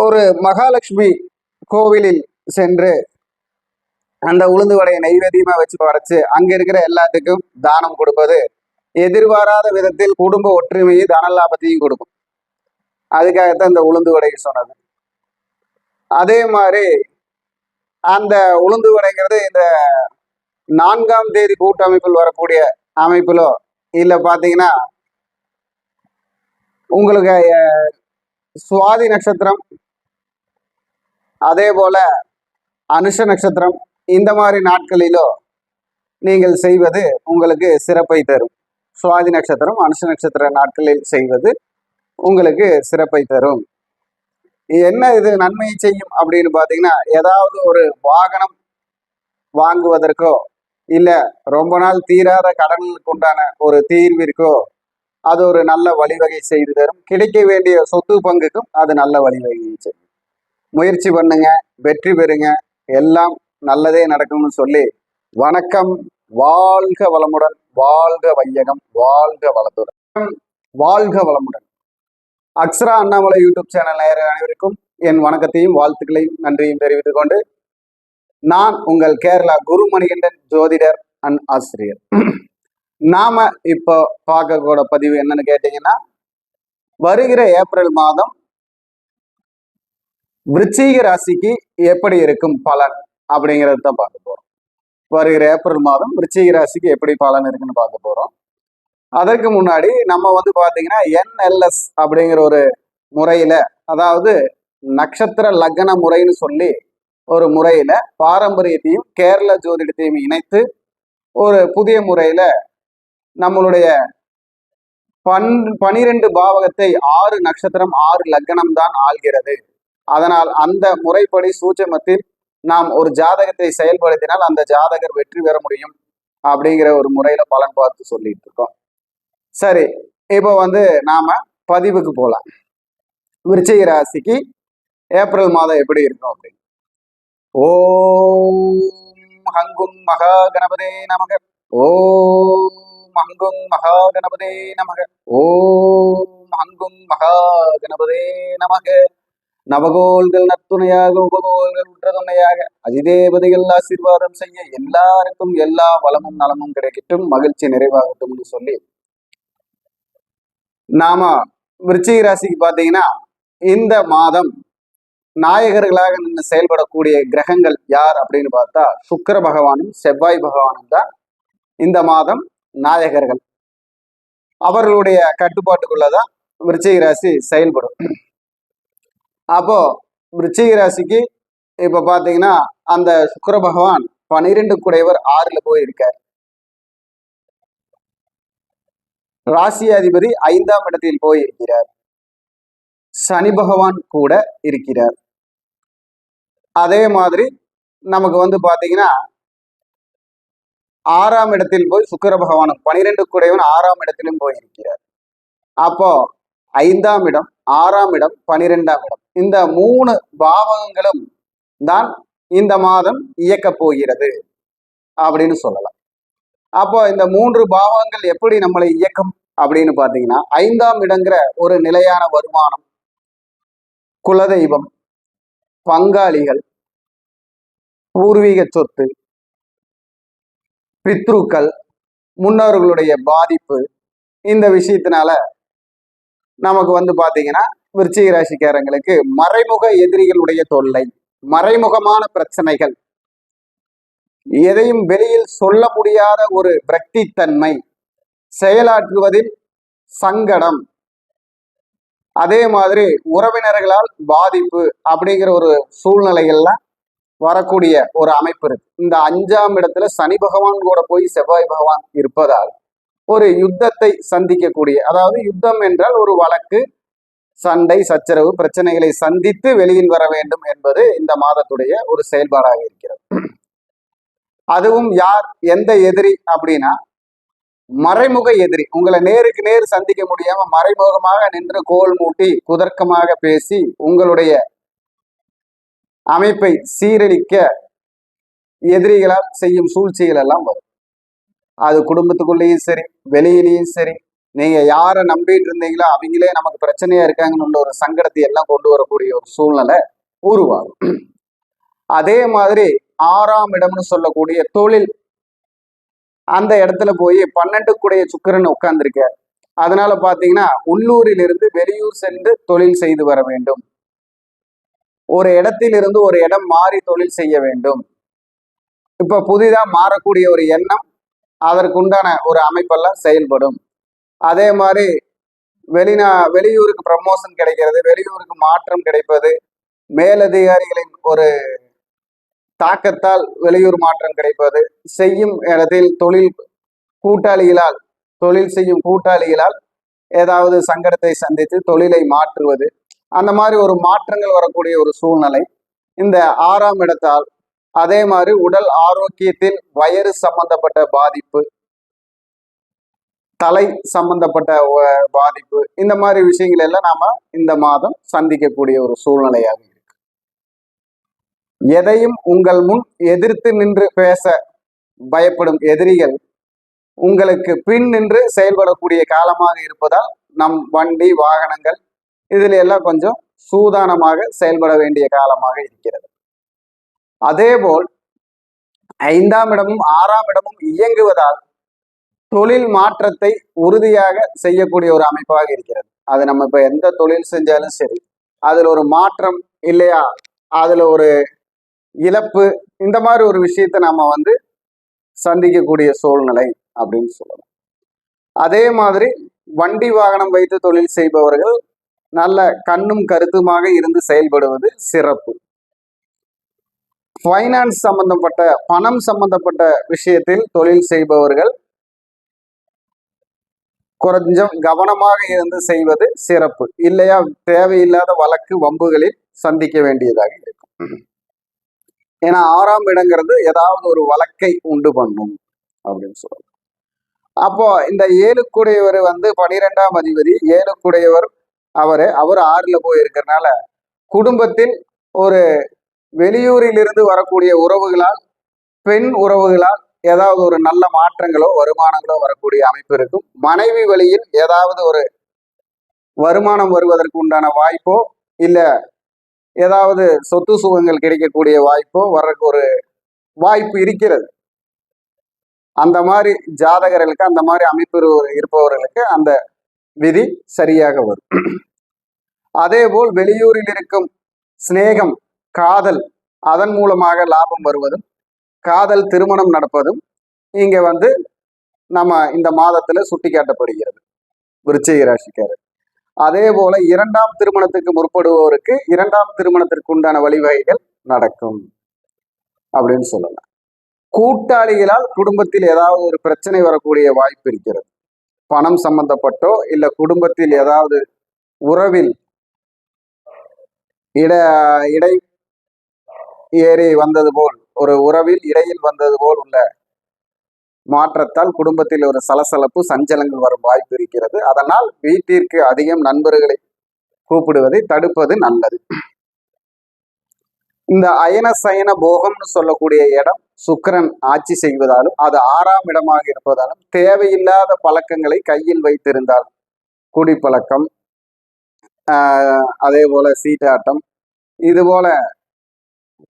ஒரு மகாலட்சுமி கோவிலில் சென்று அந்த உளுந்து வடையை நைவேத்தியமா வச்சு படைச்சு அங்க இருக்கிற எல்லாத்துக்கும் தானம் கொடுப்பது எதிர்பாராத விதத்தில் குடும்ப ஒற்றுமையை தன லாபத்தையும் கொடுக்கும். அதுக்காகத்தான் இந்த உளுந்து வடையை சொன்னது. அதே மாதிரி அந்த உளுந்து வடைங்கிறது இந்த 4ஆம் தேதி கூட்டமைப்பில் வரக்கூடிய அமைப்பிலோ இல்ல பாத்தீங்கன்னா உங்களுக்கு சுவாதி நட்சத்திரம், அதே போல அனுஷ நட்சத்திரம், இந்த மாதிரி நாட்களிலோ நீங்கள் செய்வது உங்களுக்கு சிறப்பை தரும். சுவாதி நட்சத்திரம், அனுஷ நட்சத்திர நாட்களில் செய்வது உங்களுக்கு சிறப்பை தரும். என்ன இது நன்மையை செய்யும் அப்படின்னு பாத்தீங்கன்னா, ஏதாவது ஒரு வாகனம் வாங்குவதற்கோ இல்ல ரொம்ப நாள் தீராத கடனுக்கு உண்டான ஒரு தீர்விற்கோ அது ஒரு நல்ல வழிவகை செய்து தரும். கிடைக்க வேண்டிய சொத்து பங்குக்கும் அது நல்ல வழிவகை செய்யும். முயற்சி பண்ணுங்க, வெற்றி பெறுங்க, எல்லாம் நல்லதே நடக்கும்னு சொல்லி வணக்கம். வாழ்க வளமுடன், வாழ்க வையகம், வாழ்க வளத்துடன், வாழ்க வளமுடன். அக்ஷரா அண்ணாமலை யூடியூப் சேனல் நேயர்கள் அனைவருக்கும் என் வணக்கத்தையும் வாழ்த்துக்களையும் நன்றியும் தெரிவித்துக் கொண்டு, நான் உங்கள் கேரளா குருமணிகண்டன் ஜோதிடர் அண்ட் ஆசிரியர். நாம இப்போ பார்க்கக்கூட பதிவு என்னன்னு கேட்டீங்கன்னா, வருகிற ஏப்ரல் மாதம் விருச்சிக ராசிக்கு எப்படி இருக்கும் பலன் அப்படிங்கிறது தான் பார்க்க போறோம். வருகிற ஏப்ரல் மாதம் விருச்சிக ராசிக்கு எப்படி பலன் இருக்குன்னு பார்க்க போறோம். அதற்கு முன்னாடி நம்ம பாத்தீங்கன்னா NLS அப்படிங்கிற ஒரு முறையில, அதாவது நட்சத்திர லக்ன முறைன்னு சொல்லி ஒரு முறையில பாரம்பரியத்தையும் கேரள ஜோதிடத்தையும் இணைத்து ஒரு புதிய முறையில நம்மளுடைய 12 பாவகத்தை 6 நட்சத்திரம் 6 லக்னம் தான் ஆள்கிறது. அதனால் அந்த முறைப்படி சூட்சமத்தில் நாம் ஒரு ஜாதகத்தை செயல்படுத்தினால் அந்த ஜாதகர் வெற்றி பெற முடியும் அப்படிங்கிற ஒரு முறையில பலன் பார்த்து சொல்லிட்டு இருக்கோம். சரி, இப்போ நாம பதிவுக்கு போலாம். விருச்சிக ராசிக்கு ஏப்ரல் மாதம் எப்படி இருக்கும் அப்படின்னு. ஓம் ஹங்கும் மகா கணபதே நமக. ஓம் ஹங்கும் மகா கணபதே நமக. ஓம் ஹங்கும் மகா கணபதே நமக. நவகோள்கள் நத்துணையாக, உபகோள்கள் உற்ற துணையாக, அதிதேவதைகள் ஆசீர்வாதம் செய்ய எல்லாருக்கும் எல்லா வளமும் நலமும் கிடைக்கட்டும், மகிழ்ச்சி நிறைவாகட்டும்னு சொல்லி நாம விருச்சிக ராசிக்கு பாத்தீங்கன்னா இந்த மாதம் நாயகர்களாக நின்று செயல்படக்கூடிய கிரகங்கள் யார் அப்படின்னு பார்த்தா சுக்கிர பகவானும் செவ்வாய் பகவானும் தான் இந்த மாதம் நாயகர்கள். அவர்களுடைய கட்டுப்பாட்டுக்குள்ளதான் விருச்சிக ராசி செயல்படும். அப்போ விருச்சிக ராசிக்கு இப்ப பாத்தீங்கன்னா அந்த சுக்கிர பகவான் 12 குடையவர் 6ல போய் இருக்கார். ராசி அதிபதி 5ஆம் இடத்தில் போய் இருக்கிறார். சனி பகவான் கூட இருக்கிறார். அதே மாதிரி நமக்கு பாத்தீங்கன்னா 6ஆம் இடத்தில் போய் சுக்கிர பகவானும் 12 குடையவன் 6ஆம் இடத்திலும் போய் இருக்கிறார். அப்போ 5ஆம் இடம், 6ஆம் இடம், 12ஆம் இடம், இந்த 3 பாவகங்களும் தான் இந்த மாதம் இயக்க போகிறது அப்படின்னு சொல்லலாம். அப்போ இந்த 3 பாவங்கள் எப்படி நம்மளை இயக்கும் அப்படின்னு பாத்தீங்கன்னா, 5ஆம் இடங்கிற ஒரு நிலையான வருமானம், குலதெய்வம், பங்காளிகள், பூர்வீக சொத்து, பித்ருக்கள், முன்னோர்களுடைய பாதிப்பு, இந்த விஷயத்தினால நமக்கு பாத்தீங்கன்னா விருச்சிக ராசிக்காரங்களுக்கு மறைமுக எதிரிகளுடைய தொல்லை, மறைமுகமான பிரச்சனைகள், எதையும் வெளியில் சொல்ல முடியாத ஒரு விரக்தித்தன்மை, செயலாற்றுவதில் சங்கடம், அதே மாதிரி உறவினர்களால் பாதிப்பு அப்படிங்கிற ஒரு சூழ்நிலைகள்லாம் வரக்கூடிய ஒரு அமைப்பு இருக்கு. இந்த 5ஆம் இடத்துல சனி பகவான் கூட போய் செவ்வாய் பகவான் இருப்பதால் ஒரு யுத்தத்தை சந்திக்கக்கூடிய, அதாவது யுத்தம் என்றால் ஒரு வழக்கு, சண்டை, சச்சரவு, பிரச்சனைகளை சந்தித்து வெளியில் வர வேண்டும் என்பது இந்த மாதத்துடைய ஒரு செயல்பாடாக இருக்கிறது. அதுவும் யார், எந்த எதிரி அப்படின்னா மறைமுக எதிரி. உங்களை நேருக்கு நேர் சந்திக்க முடியாம மறைமுகமாக நின்று கோல் மூட்டி குதர்க்கமாக பேசி உங்களுடைய அமைப்பை சீரழிக்க எதிரிகளால் செய்யும் சூழ்ச்சிகள் எல்லாம் வரும். அது குடும்பத்துக்குள்ளேயும் சரி, வெளியிலையும் சரி, நீங்க யாரை நம்பிட்டு இருந்தீங்களோ அவங்களே நமக்கு பிரச்சனையா இருக்காங்கன்னு ஒரு சங்கடத்தை எல்லாம் கொண்டு வரக்கூடிய ஒரு சூழ்நிலை உருவாகும். அதே மாதிரி 6ஆம் இடம்னு சொல்லக்கூடிய தொழில், அந்த இடத்துல போய் 12 சுக்கிரன் உட்கார்ந்துருக்கார். அதனால பாத்தீங்கன்னா உள்ளூரில் இருந்து வெளியூர் சென்று தொழில் செய்து வர வேண்டும். ஒரு இடத்திலிருந்து ஒரு இடம் மாறி தொழில் செய்ய வேண்டும். இப்ப புதிதா மாறக்கூடிய ஒரு எண்ணம், அதற்குண்டான ஒரு அமைப்பெல்லாம் செயல்படும். அதே மாதிரி வெளியூருக்கு ப்ரமோஷன் கிடைக்கிறது, வெளியூருக்கு மாற்றம் கிடைப்பது, மேலதிகாரிகளின் ஒரு தாக்கத்தால் வெளியூர் மாற்றம் கிடைப்பது, செய்யும் இடத்தில் தொழில் செய்யும் கூட்டாளிகளால் ஏதாவது சங்கடத்தை சந்தித்து தொழிலை மாற்றுவது, அந்த மாதிரி ஒரு மாற்றங்கள் வரக்கூடிய ஒரு சூழ்நிலை இந்த 6ஆம் இடத்தால். அதே மாதிரி உடல் ஆரோக்கியத்தில் வயிறு சம்பந்தப்பட்ட பாதிப்பு, தலை சம்பந்தப்பட்ட பாதிப்பு, இந்த மாதிரி விஷயங்கள் எல்லாம் நாம இந்த மாதம் சந்திக்கக்கூடிய ஒரு சூழ்நிலையாக இருக்கு. எதையும் உங்கள் முன் எதிர்த்து நின்று பேச பயப்படும் எதிரிகள் உங்களுக்கு பின் நின்று செயல்படக்கூடிய காலமாக இருப்பதால் நம் வண்டி வாகனங்கள் இதுல எல்லாம் கொஞ்சம் சூதானமாக செயல்பட வேண்டிய காலமாக இருக்கிறது. அதேபோல் 5ஆம் இடமும் 6ஆம் இடமும் இயங்குவதால் தொழில் மாற்றத்தை உறுதியாக செய்யக்கூடிய ஒரு அமைப்பாக இருக்கிறது. அது நம்ம இப்ப எந்த தொழில் செஞ்சாலும் சரி, அதுல ஒரு மாற்றம் இல்லையா, அதுல ஒரு இழப்பு, இந்த மாதிரி ஒரு விஷயத்தை நாம சந்திக்கக்கூடிய சூழ்நிலை அப்படின்னு சொல்லலாம். அதே மாதிரி வண்டி வாகனம் வைத்து தொழில் செய்பவர்கள் நல்ல கண்ணும் கருத்துமாக இருந்து செயல்படுவது சிறப்பு. ஃபைனான்ஸ் சம்பந்தப்பட்ட, பணம் சம்பந்தப்பட்ட விஷயத்தில் தொழில் செய்பவர்கள் கொஞ்சம் கவனமாக இருந்து செய்வது சிறப்பு. இல்லையா தேவையில்லாத வழக்கு வம்புகளில் சந்திக்க வேண்டியதாக இருக்கும். ஏன்னா 6ஆம் இடங்கிறது ஏதாவது ஒரு வழக்கை உண்டு பண்ணும் அப்படின்னு சொல்லுவாங்க. அப்போ இந்த 7க்குடையவர் 12ஆம் அதிபதி, 7க்குடையவர் அவர் 6ல போய் இருக்கிறதுனால குடும்பத்தில் ஒரு வெளியூரில் இருந்து வரக்கூடிய உறவுகளால், பெண் உறவுகளால் ஏதாவது ஒரு நல்ல மாற்றங்களோ வருமானங்களோ வரக்கூடிய அமைப்பு இருக்கும். மனைவி வழியில் ஏதாவது ஒரு வருமானம் வருவதற்கு உண்டான வாய்ப்போ, இல்ல ஏதாவது சொத்து சுகங்கள் கிடைக்கக்கூடிய வாய்ப்போ வர்றதுக்கு ஒரு வாய்ப்பு இருக்கிறது. அந்த மாதிரி ஜாதகர்களுக்கு, அந்த மாதிரி அமைப்பு இருப்பவர்களுக்கு அந்த விதி சரியாக வரும். அதே போல் வெளியூரில் இருக்கும் சிநேகம், காதல், அதன் மூலமாக லாபம் வருவதும், காதல் திருமணம் நடப்பதும் இங்க நம்ம இந்த மாதத்துல சுட்டி காட்டப்படுகிறது விருச்சிக ராசிக்காரர். அதே போல 2ஆம் திருமணத்துக்கு முற்படுவோருக்கு 2ஆம் திருமணத்திற்கு உண்டான வழிவகைகள் நடக்கும் அப்படின்னு சொல்லலாம். கூட்டாளிகளால் குடும்பத்தில் ஏதாவது ஒரு பிரச்சனை வரக்கூடிய வாய்ப்பு இருக்கிறது. பணம் சம்பந்தப்பட்டோ இல்ல குடும்பத்தில் ஏதாவது உறவில் இடை ஏறி வந்தது போல், ஒரு உறவில் இடையில் வந்தது போல் உள்ள மாற்றத்தால் குடும்பத்தில் ஒரு சலசலப்பு, சஞ்சலங்கள் வரும் வாய்ப்பு இருக்கிறது. அதனால் வீட்டிற்கு அதிகம் நண்பர்களை கூப்பிடுவதை தடுப்பது நல்லது. இந்த அயன சயன போகம்னு சொல்லக்கூடிய இடம் சுக்கிரன் ஆட்சி செய்வதாலும், அது 6ஆம் இடமாக இருப்பதாலும் தேவையில்லாத பழக்கங்களை கையில் வைத்திருந்தால், குடிப்பழக்கம், அதே போல சீட்டாட்டம், இது போல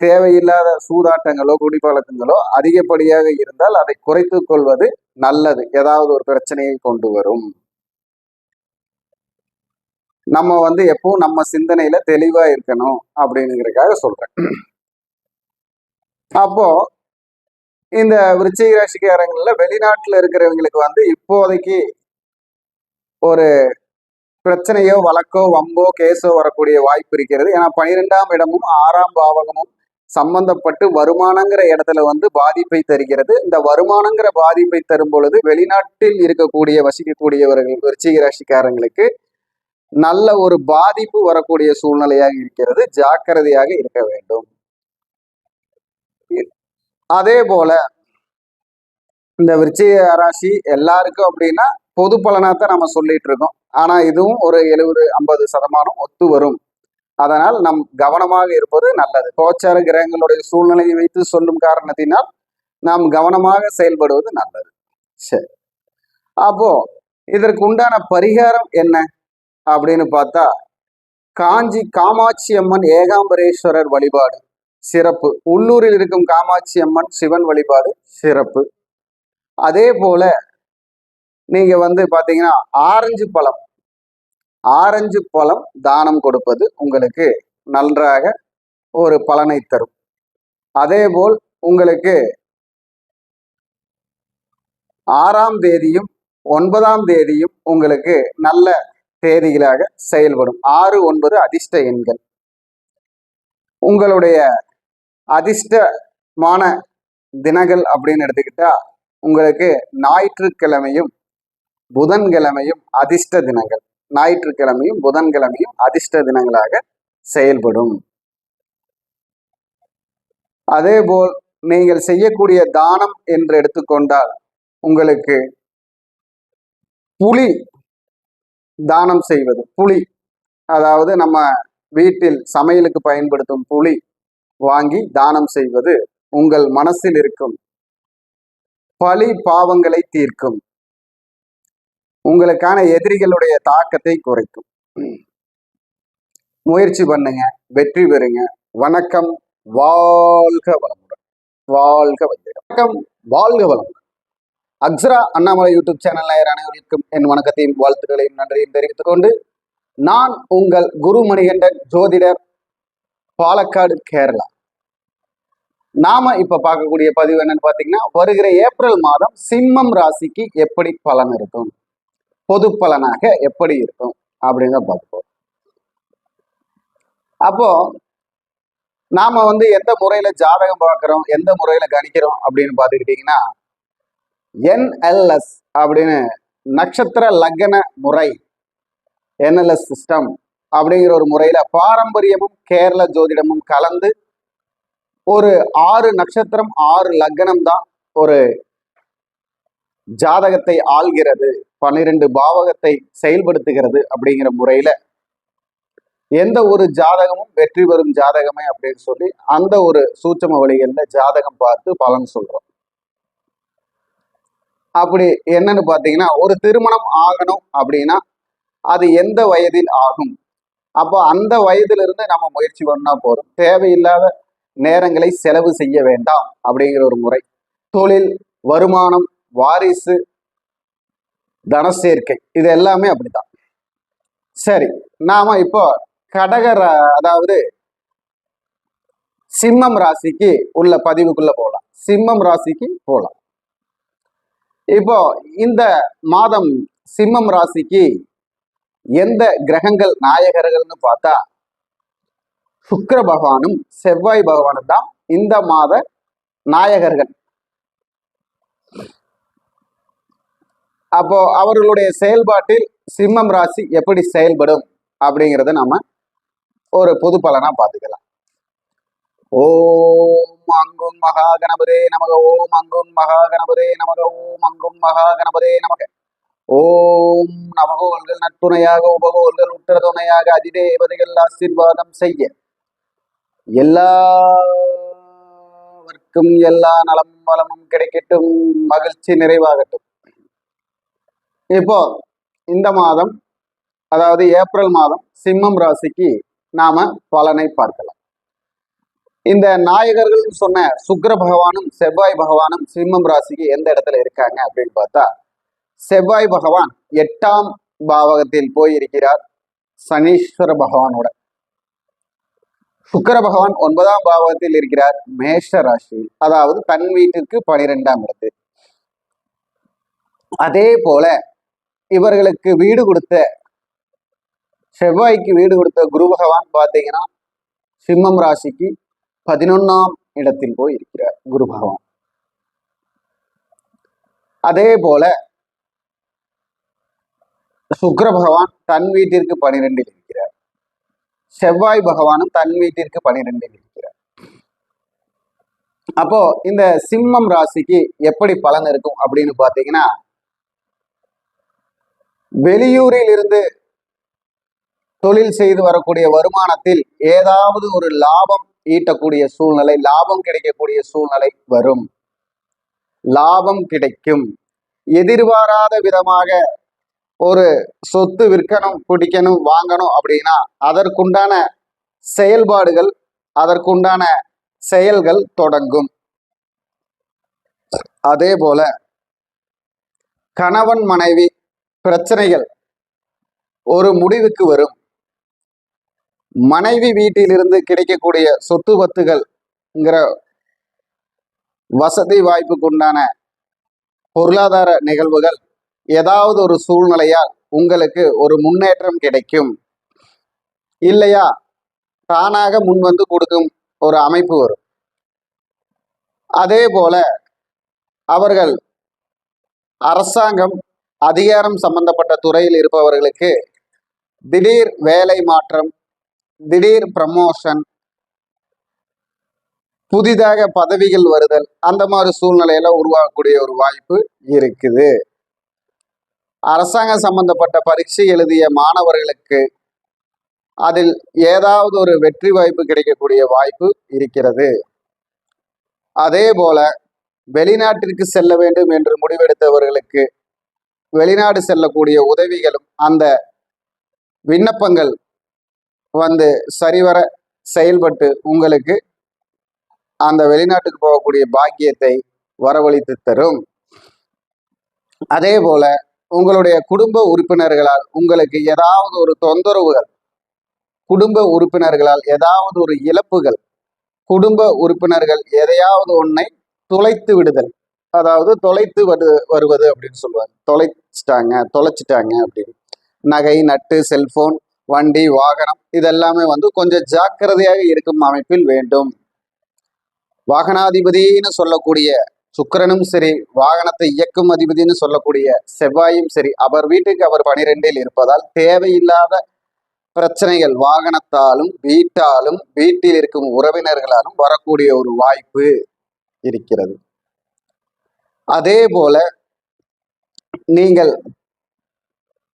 தேவையில்லாத சூதாட்டங்களோ குடிப்பழக்கங்களோ அதிகப்படியாக இருந்தால் அதை குறைத்து கொள்வது நல்லது. ஏதாவது ஒரு பிரச்சனையை கொண்டு வரும். நம்ம எப்பவும் நம்ம சிந்தனையில தெளிவா இருக்கணும் அப்படிங்கிறதுக்காக சொல்றேன். அப்போ இந்த விருச்சிக ராசிக்காரங்கள்ல வெளிநாட்டுல இருக்கிறவங்களுக்கு இப்போதைக்கு ஒரு பிரச்சனையோ வழக்கோ வம்போ கேஸோ வரக்கூடிய வாய்ப்பு இருக்கிறது. ஏன்னா 12ஆம் இடமும் 6ஆம் பாவகமும் சம்பந்தப்பட்டு வருமானங்கிற இடத்துல வந்து பாதிப்பை தருகிறது. இந்த வருமானங்கிற பாதிப்பை தரும் பொழுது வெளிநாட்டில் இருக்கக்கூடிய வசிக்கக்கூடியவர்கள் விருச்சிக ராசிக்காரங்களுக்கு நல்ல ஒரு பாதிப்பு வரக்கூடிய சூழ்நிலையாக இருக்கிறது. ஜாக்கிரதையாக இருக்க வேண்டும். அதே போல இந்த விருச்சிக ராசி எல்லாருக்கும் அப்படின்னா பொது பலனாத்தான் நம்ம சொல்லிட்டு இருக்கோம். ஆனா இதுவும் ஒரு 70-50% ஒத்து வரும். அதனால் நம் கவனமாக இருப்பது நல்லது. கோச்சார கிரகங்களுடைய சூழ்நிலையை வைத்து சொல்லும் காரணத்தினால் நாம் கவனமாக செயல்படுவது நல்லது. சரி, அப்போ இதற்கு உண்டான பரிகாரம் என்ன அப்படின்னு பார்த்தா, காஞ்சி காமாட்சி அம்மன் ஏகாம்பரேஸ்வரர் வழிபாடு சிறப்பு. உள்ளூரில் இருக்கும் காமாட்சி அம்மன் சிவன் வழிபாடு சிறப்பு. அதே போல நீங்க வந்து பாத்தீங்கன்னா ஆரஞ்சு பழம் தானம் கொடுப்பது உங்களுக்கு நன்றாக ஒரு பலனை தரும். அதேபோல் உங்களுக்கு 6ஆம் தேதியும் 9ஆம் தேதியும் உங்களுக்கு நல்ல தேதிகளாக செயல்படும். 6, 9 அதிர்ஷ்ட எண்கள். உங்களுடைய அதிர்ஷ்டமான தினங்கள் அப்படின்னு எடுத்துக்கிட்டா உங்களுக்கு ஞாயிற்றுக்கிழமையும் புதன்கிழமையும் அதிர்ஷ்ட தினங்கள். ஞாயிற்றுக்கிழமையும் புதன்கிழமையும் அதிர்ஷ்ட தினங்களாக செயல்படும். அதேபோல் நீங்கள் செய்யக்கூடிய தானம் என்று எடுத்துக்கொண்டால் உங்களுக்கு புளி தானம் செய்வது. புளி அதாவது நம்ம வீட்டில் சமையலுக்கு பயன்படுத்தும் புளி வாங்கி தானம் செய்வது உங்கள் மனசில் இருக்கும் பழி பாவங்களை தீர்க்கும். உங்களுக்கான எதிரிகளுடைய தாக்கத்தை குறைக்கும். முயற்சி பண்ணுங்க, வெற்றி பெறுங்க. வணக்கம், வாழ்க வளமுடன். வாழ்க வையகம். வணக்கம், வாழ்க வளமுடன். அக்ஸரா அண்ணாமலை யூடியூப் சேனல் நேயர் அனைவருக்கும் என் வணக்கத்தையும் வாழ்த்துக்களையும் நன்றியும் தெரிவித்துக் கொண்டு, நான் உங்கள் குருமணிகண்டன் ஜோதிடர், பாலக்காடு, கேரளா. நாம இப்ப பார்க்கக்கூடிய பதிவு என்னன்னு பாத்தீங்கன்னா, வருகிற ஏப்ரல் மாதம் சிம்மம் ராசிக்கு எப்படி பலன் இருக்கும், பொது பலனாக எப்படி இருக்கும் அப்படின்னு பார்ப்போம். அப்போ நாம வந்து எந்த முறையில ஜாதகம் பார்க்கிறோம், எந்த முறையில கணிக்கிறோம் அப்படின்னு பாத்துக்கிட்டீங்கன்னா, NLS அப்படின்னு நட்சத்திர லக்ன முறை, NLS சிஸ்டம் அப்படிங்கிற ஒரு முறையில பாரம்பரியமும் கேரள ஜோதிடமும் கலந்து ஒரு 6 நட்சத்திரம் 6 லக்னம் தான் ஒரு ஜாதகத்தை ஆள்கிறது, 12 பாவகத்தை செயல்படுத்துகிறது. அப்படிங்கிற முறையில எந்த ஒரு ஜாதகமும் வெற்றி பெறும் ஜாதகமே அப்படின்னு சொல்லி அந்த ஒரு சூட்சம வழிகளில் ஜாதகம் பார்த்து பலன் சொல்றோம். அப்படி என்னன்னு பாத்தீங்கன்னா, ஒரு திருமணம் ஆகணும் அப்படின்னா அது எந்த வயதில் ஆகும், அப்போ அந்த வயதிலிருந்து நம்ம முயற்சி பண்ணா போதும். தேவையில்லாத நேரங்களை செலவு செய்ய வேண்டாம் அப்படிங்கிற ஒரு முறை. தொழில், வருமானம், வாரிசு, தனசேர்க்கை, இது எல்லாமே அப்படித்தான். சரி, நாம இப்போ அதாவது சிம்மம் ராசிக்கு உள்ள பதிவுக்குள்ள போகலாம். சிம்மம் ராசிக்கு போகலாம். இப்போ இந்த மாதம் சிம்மம் ராசிக்கு எந்த கிரகங்கள் நாயகர்கள்னு பார்த்தா சுக்கிர பகவானும் செவ்வாய் பகவானும் தான் இந்த மாத நாயகர்கள். அப்போ அவர்களுடைய செயல்பாட்டில் சிம்மம் ராசி எப்படி செயல்படும் அப்படிங்கிறத நம்ம ஒரு பொது பலனா பார்த்துக்கலாம். ஓம் அங்கும் மகா கணபதே நமக. ஓம் அங்கும் மகா கணபதே நமக. ஓம் அங்கும் மகா கணபதே நமக. ஓம் நவகோள்கள் நட்புணையாக உபகோள்கள் உற்ற துணையாக அதிதேவதைகள் ஆசீர்வாதம் செய்ய எல்லாவர்க்கும் எல்லா நலம் வளமும் கிடைக்கட்டும், மகிழ்ச்சி நிறைவாகட்டும். இப்போ இந்த மாதம் அதாவது ஏப்ரல் மாதம் சிம்மம் ராசிக்கு நாம பலனை பார்க்கலாம். இந்த நாயகர்கள் சொன்ன சுக்கிர பகவானும் செவ்வாய் பகவானும் சிம்மம் ராசிக்கு எந்த இடத்துல இருக்காங்க அப்படின்னு பார்த்தா, செவ்வாய் பகவான் 8ஆம் பாவகத்தில் போயிருக்கிறார் சனீஸ்வர பகவானோட. சுக்கிர பகவான் 9ஆம் பாவகத்தில் இருக்கிறார் மேஷ ராசி, அதாவது தன் வீட்டிற்கு 12ஆம் இடத்தில். அதே போல இவர்களுக்கு வீடு கொடுத்த செவ்வாய்க்கு வீடு கொடுத்த குரு பகவான் பார்த்தீங்கன்னா சிம்மம் ராசிக்கு 11ஆம் இடத்தில் போய் இருக்கிறார் குரு பகவான். அதே போல சுக்கிர பகவான் தன் வீட்டிற்கு 12 இருக்கிறார். செவ்வாய் பகவானும் தன் வீட்டிற்கு 12 இருக்கிறார். அப்போ இந்த சிம்மம் ராசிக்கு எப்படி பலன் இருக்கும் அப்படின்னு பாத்தீங்கன்னா, வெளியூரில் இருந்து தொழில் செய்து வரக்கூடிய வருமானத்தில் ஏதாவது ஒரு லாபம் ஈட்டக்கூடிய சூழ்நிலை, லாபம் கிடைக்கக்கூடிய சூழ்நிலை வரும். லாபம் கிடைக்கும். எதிர்பாராத விதமாக ஒரு சொத்து விற்கணும், பிடிக்கணும், வாங்கணும் அப்படின்னா அதற்குண்டான செயல்பாடுகள், அதற்குண்டான செயல்கள் தொடங்கும். அதே போல கணவன் மனைவி பிரச்சனைகள் ஒரு முடிவுக்கு வரும். மனைவி வீட்டிலிருந்து கிடைக்கக்கூடிய சொத்து பத்துகள்ங்கிற வசதி வாய்ப்புக்கு உண்டான பொருளாதார நிகழ்வுகள் ஏதாவது ஒரு சூழ்நிலையால் உங்களுக்கு ஒரு முன்னேற்றம் கிடைக்கும். இல்லையா தானாக முன் வந்து கொடுக்கும் ஒரு அமைப்பு வரும். அதே போல அவர்கள் அரசாங்கம் அதிகாரம் சம்பந்தப்பட்ட துறையில் இருப்பவர்களுக்கு திடீர் வேலை மாற்றம், திடீர் ப்ரமோஷன், புதிதாக பதவிகள் வருதல், அந்த மாதிரி சூழ்நிலையில உருவாகக்கூடிய ஒரு வாய்ப்பு இருக்குது. அரசாங்கம் சம்பந்தப்பட்ட பரீட்சை எழுதிய மாணவர்களுக்கு அதில் ஏதாவது ஒரு வெற்றி வாய்ப்பு கிடைக்கக்கூடிய வாய்ப்பு இருக்கிறது. அதே போல வெளிநாட்டிற்கு செல்ல வேண்டும் என்று முடிவெடுத்தவர்களுக்கு வெளிநாடு செல்லக்கூடிய உதவிகளும் அந்த விண்ணப்பங்கள் வந்து சரிவர செயல்பட்டு உங்களுக்கு அந்த வெளிநாட்டுக்கு போகக்கூடிய பாக்கியத்தை வரவழைத்து தரும். அதே போல உங்களுடைய குடும்ப உறுப்பினர்களால் உங்களுக்கு ஏதாவது ஒரு தொந்தரவுகள், குடும்ப உறுப்பினர்களால் ஏதாவது ஒரு இழப்புகள், குடும்ப உறுப்பினர்கள் எதையாவது ஒன்றை தொலைத்து விடுதல், அதாவது தொலைத்து வருவது அப்படின்னு சொல்லுவாங்க. தொலைச்சிட்டாங்க அப்படின்னு. நகை, நட்டு, செல்போன், வண்டி, வாகனம் இதெல்லாமே வந்து கொஞ்சம் ஜாக்கிரதையாக இருக்கும் அமைப்பில் வேண்டும். வாகனாதிபதினு சொல்லக்கூடிய சுக்கிரனும் சரி, வாகனத்தை இயக்கும் அதிபதினு சொல்லக்கூடிய செவ்வாயும் சரி, அவர் வீட்டுக்கு அவர் 12 இருப்பதால் தேவையில்லாத பிரச்சனைகள் வாகனத்தாலும் வீட்டாலும் வீட்டில் இருக்கும் உறவினர்களாலும் வரக்கூடிய ஒரு வாய்ப்பு இருக்கிறது. அதே போல நீங்கள்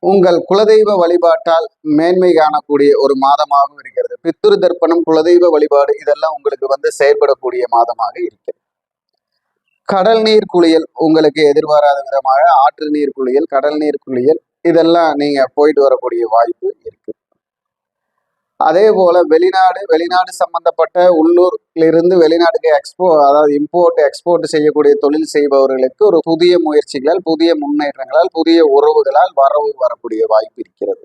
உங்கள் குலதெய்வ வழிபாட்டால் மேன்மை காணக்கூடிய ஒரு மாதமாகவும் இருக்கிறது. பித்ரு தர்ப்பணம், குலதெய்வ வழிபாடு இதெல்லாம் உங்களுக்கு வந்து செயல்படக்கூடிய மாதமாக இருக்கிறது. கடல் நீர் குளியல் உங்களுக்கு எதிர்பாராத விதமாக ஆற்று நீர் குளியல், கடல் நீர் குளியல் இதெல்லாம் நீங்க போயிட்டு வரக்கூடிய வாய்ப்பு இருக்கு. அதே போல வெளிநாடு சம்பந்தப்பட்ட உள்ளூரிலிருந்து வெளிநாட்டுக்கு அதாவது இம்போர்ட் எக்ஸ்போர்ட் செய்யக்கூடிய தொழில் செய்பவர்களுக்கு ஒரு புதிய முயற்சிகளால், புதிய முன்னேற்றங்களால், புதிய உறவுகளால் வரக்கூடிய வாய்ப்பு இருக்கிறது.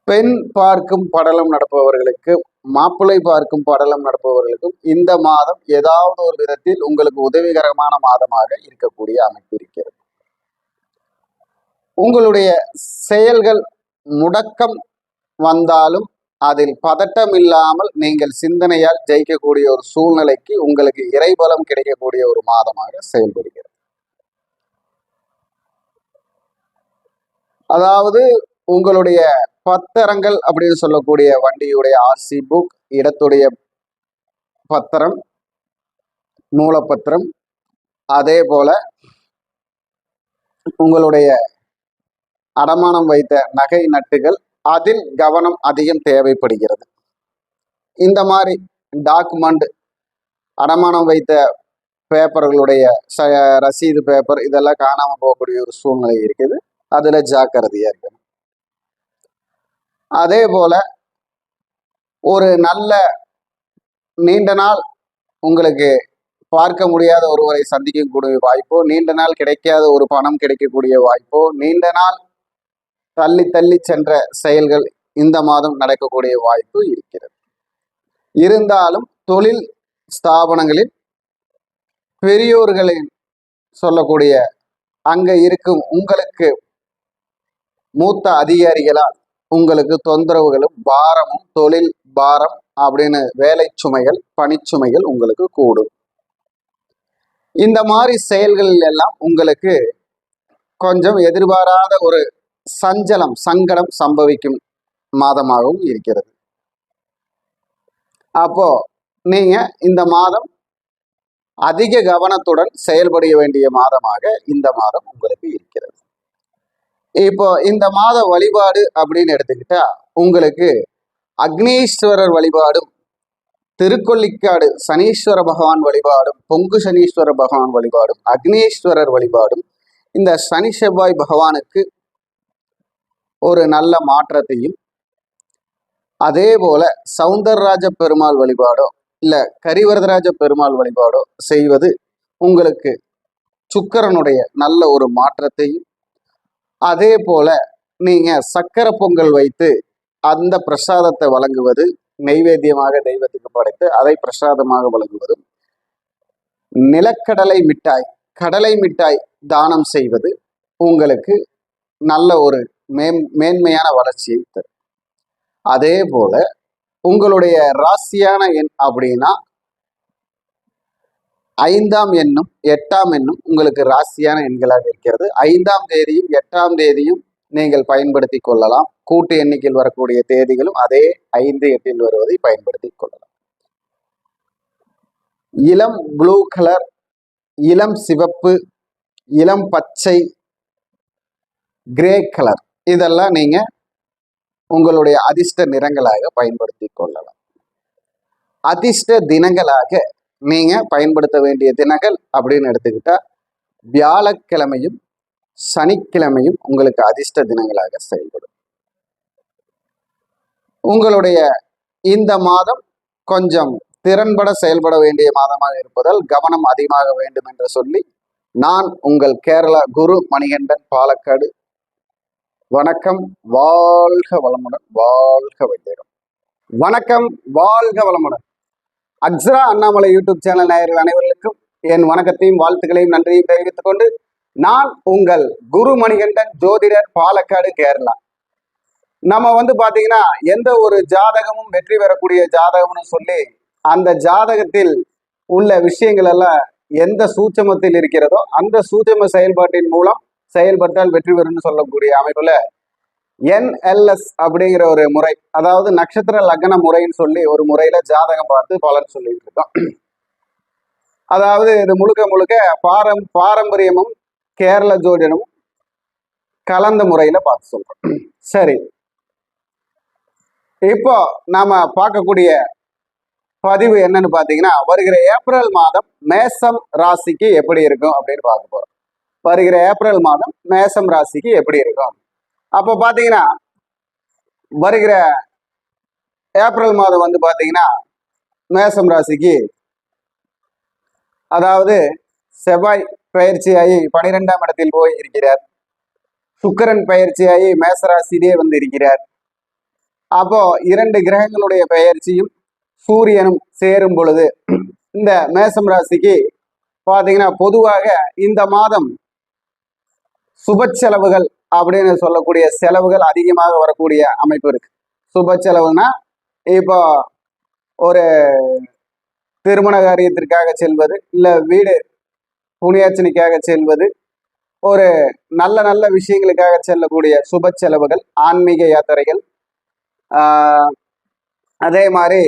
பெண் பார்க்கும் படலம் நடப்பவர்களுக்கு, மாப்பிள்ளை பார்க்கும் படலம் நடப்பவர்களுக்கும் இந்த மாதம் ஏதாவது ஒரு விதத்தில் உங்களுக்கு உதவிகரமான மாதமாக இருக்கக்கூடிய அமைப்பு இருக்கிறது. உங்களுடைய செயல்கள் முடக்கம் வந்தாலும் அதில் பதட்டம் இல்லாமல் நீங்கள் சிந்தனையால் ஜெயிக்கக்கூடிய ஒரு சூழ்நிலைக்கு உங்களுக்கு இறைபலம் கிடைக்கக்கூடிய ஒரு மாதமாக செயல்படுகிறது. அதாவது உங்களுடைய பத்திரங்கள் அப்படின்னு சொல்லக்கூடிய வண்டியுடைய ஆர்சி புக், இடத்துடைய பத்திரம், மூலப்பத்திரம், அதே போல உங்களுடைய அடமானம் வைத்த நகை நட்டுகள், அதில் கவனம் அதிகம் தேவைப்படுகிறது. இந்த மாதிரி டாக்குமெண்ட், அடமானம் வைத்த பேப்பர்களுடைய ரசீது பேப்பர் இதெல்லாம் காணாமல் போகக்கூடிய ஒரு சூழ்நிலை இருக்குது. அதுல ஜாக்கிரதையா இருக்கணும். அதே போல ஒரு நல்ல நீண்ட நாள் உங்களுக்கு பார்க்க முடியாத ஒருவரை சந்திக்கக்கூடிய வாய்ப்போ, நீண்ட நாள் கிடைக்காத ஒரு பணம் கிடைக்கக்கூடிய வாய்ப்போ, நீண்ட நாள் தள்ளி தள்ளி சென்ற செயல்கள் இந்த மாதம் நடக்கக்கூடிய வாய்ப்பு இருக்கிறது. இருந்தாலும் தொழில் ஸ்தாபனங்களில் பெரியோர்களின் சொல்லக்கூடிய அங்க இருக்கும் உங்களுக்கு மூத்த அதிகாரிகளால் உங்களுக்கு தொந்தரவுகளும் பாரமும் தொழில் பாரம் அப்படின்னு வேலை சுமைகள் பணிச்சுமைகள் உங்களுக்கு கூடும். இந்த மாதிரி செயல்களில் எல்லாம் உங்களுக்கு கொஞ்சம் எதிர்பாராத ஒரு சஞ்சலம் சங்கடம் சம்பவிக்கும் மாதமாகவும் இருக்கிறது. அப்போ நீங்க இந்த மாதம் அதிக கவனத்துடன் செயல்பட வேண்டிய மாதமாக இந்த மாதம் உங்களுக்கு இருக்கிறது. இப்போ இந்த மாத வழிபாடு அப்படின்னு எடுத்துக்கிட்டா உங்களுக்கு அக்னீஸ்வரர் வழிபாடும் திருக்கொள்ளிக்காடு சனீஸ்வர பகவான் வழிபாடும் பொங்கு சனீஸ்வர பகவான் வழிபாடும் அக்னீஸ்வரர் வழிபாடும் இந்த சனி செவ்வாய் பகவானுக்கு ஒரு நல்ல மாற்றத்தையும், அதே போல சவுந்தரராஜ பெருமாள் வழிபாடோ இல்ல கரிவரதராஜ பெருமாள் வழிபாடோ செய்வது உங்களுக்கு சுக்கிரனுடைய நல்ல ஒரு மாற்றத்தையும், அதே போல நீங்க சக்கரை பொங்கல் வைத்து அந்த பிரசாதத்தை வழங்குவது, நெய்வேத்தியமாக தெய்வத்துக்கு படைத்து அதை பிரசாதமாக வழங்குவதும், நிலக்கடலை மிட்டாய் கடலை மிட்டாய் தானம் செய்வது உங்களுக்கு நல்ல ஒரு மேன்மையான வளர்ச்சியை தரும். அதே போல உங்களுடைய ராசியான எண் அப்படின்னா 5ஆம் எண்ணும் 8ஆம் எண்ணும் உங்களுக்கு ராசியான எண்களாக இருக்கிறது. 5ஆம் தேதியும் 8ஆம் தேதியும் நீங்கள் பயன்படுத்தி கொள்ளலாம். கூட்டு எண்ணிக்கையில் வரக்கூடிய தேதிகளும் அதே 5, 8 வருவதை பயன்படுத்தி கொள்ளலாம். இளம் ப்ளூ கலர், இளம் சிவப்பு, இளம் பச்சை, கிரே கலர் இதெல்லாம் நீங்க உங்களுடைய அதிர்ஷ்ட நிறங்களாக பயன்படுத்தி கொள்ளலாம். அதிர்ஷ்ட தினங்களாக நீங்க பயன்படுத்த வேண்டிய தினங்கள் அப்படின்னு எடுத்துக்கிட்டா வியாழக்கிழமையும் சனிக்கிழமையும் உங்களுக்கு அதிர்ஷ்ட தினங்களாக செயல்படும். உங்களுடைய இந்த மாதம் கொஞ்சம் திறன்பட செயல்பட வேண்டிய மாதமாக இருப்பதால் கவனம் அதிகமாக வேண்டும் என்று சொல்லி நான் உங்கள் கேரளா குரு மணிகண்டன், பாலக்காடு. வணக்கம், வாழ்க வளமுடன், வாழ்க வையகம். வணக்கம், வாழ்க வளமுடன். அக்ஸரா அண்ணாமலை யூடியூப் சேனல் நேயர்கள் அனைவருக்கும் என் வணக்கத்தையும் வாழ்த்துக்களையும் நன்றியும் தெரிவித்துக் கொண்டு நான் உங்கள் குரு மணிகண்டன், ஜோதிடர், பாலக்காடு, கேரளா. நம்ம பாத்தீங்கன்னா எந்த ஒரு ஜாதகமும் வெற்றி பெறக்கூடிய ஜாதகம்னு சொல்லி அந்த ஜாதகத்தில் உள்ள விஷயங்கள் எல்லாம் எந்த சூட்சமத்தில் இருக்கிறதோ அந்த சூட்சம செயல்பாட்டின் மூலம் செயல்பட்டால் வெற்றி பெறும்னு சொல்லக்கூடிய அமைப்புல NLS அப்படிங்கிற ஒரு முறை, அதாவது நட்சத்திர லக்ன முறைன்னு சொல்லி ஒரு முறையில ஜாதகம் பார்த்து பலன் சொல்லிட்டு இருக்கோம். அதாவது இது முழுக்க முழுக்க பாரம்பரியமும் கேரள ஜோதிடமும் கலந்த முறையில பார்த்து சொல்றோம். சரி, இப்போ நாம பார்க்கக்கூடிய பதிவு என்னன்னு பாத்தீங்கன்னா வருகிற ஏப்ரல் மாதம் மேசம் ராசிக்கு எப்படி இருக்கும் அப்படின்னு பார்க்க போறோம். வருகிற ஏப்ரல் மாதம் மேசம் ராசிக்கு எப்படி இருக்கும். அப்போ பாத்தீங்கன்னா வருகிற ஏப்ரல் மாதம் பாத்தீங்கன்னா மேசம் ராசிக்கு, அதாவது செவ்வாய் பயிற்சியாகி 12ஆம் இடத்தில் போய் இருக்கிறார். சுக்கிரன் பயிற்சியாகி மேசராசியிலே இருக்கிறார். அப்போ 2 கிரகங்களுடைய பெயர்ச்சியும் சூரியனும் சேரும் பொழுது இந்த மேசம் ராசிக்கு பாத்தீங்கன்னா பொதுவாக இந்த மாதம் சுப செலவுகள் அப்படின்னு சொல்லக்கூடிய செலவுகள் அதிகமாக வரக்கூடிய அமைப்பு இருக்கு. சுப செலவுனா இப்போ ஒரு திருமண காரியத்திற்காக செல்வது, இல்ல வீடு புனியாச்சனைக்காக செல்வது, ஒரு நல்ல நல்ல விஷயங்களுக்காக செல்லக்கூடிய சுப செலவுகள், ஆன்மீக யாத்திரைகள், அதே மாதிரி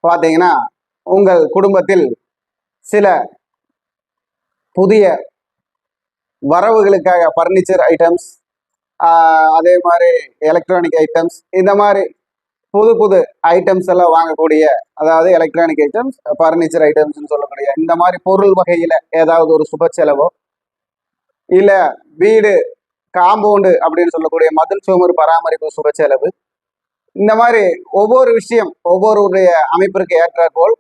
பார்த்தீங்கன்னா உங்கள் குடும்பத்தில் சில புதிய வரவுகளுக்காக பர்னிச்சர் ஐட்டம்ஸ், அதே மாதிரி எலக்ட்ரானிக் ஐட்டம்ஸ், இந்த மாதிரி புது புது ஐட்டம்ஸ் எல்லாம் வாங்கக்கூடிய, அதாவது எலக்ட்ரானிக் ஐட்டம்ஸ், பர்னிச்சர் ஐட்டம்ஸ்ன்னு சொல்லக்கூடிய இந்த மாதிரி பொருள் வகையில ஏதாவது ஒரு சுப செலவோ, இல்ல வீடு காம்பவுண்டு அப்படின்னு சொல்லக்கூடிய மதில் சுவர் பராமரிப்பு சுப செலவு, இந்த மாதிரி ஒவ்வொரு விஷயம் ஒவ்வொருடைய அமைப்பிற்கு ஏற்றாற்போல்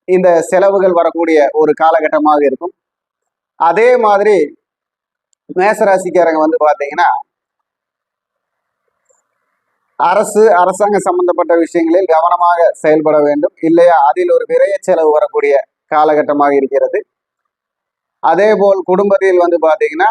இந்த செலவுகள் வரக்கூடிய ஒரு காலகட்டமாக இருக்கும். அதே மாதிரி மேசராசிக்காரங்க பாத்தீங்கன்னா அரசாங்க சம்பந்தப்பட்ட விஷயங்களில் கவனமாக செயல்பட வேண்டும், இல்லையா அதில் ஒரு விரைய செலவு வரக்கூடிய காலகட்டமாக இருக்கிறது. அதே போல் குடும்பத்தில் பாத்தீங்கன்னா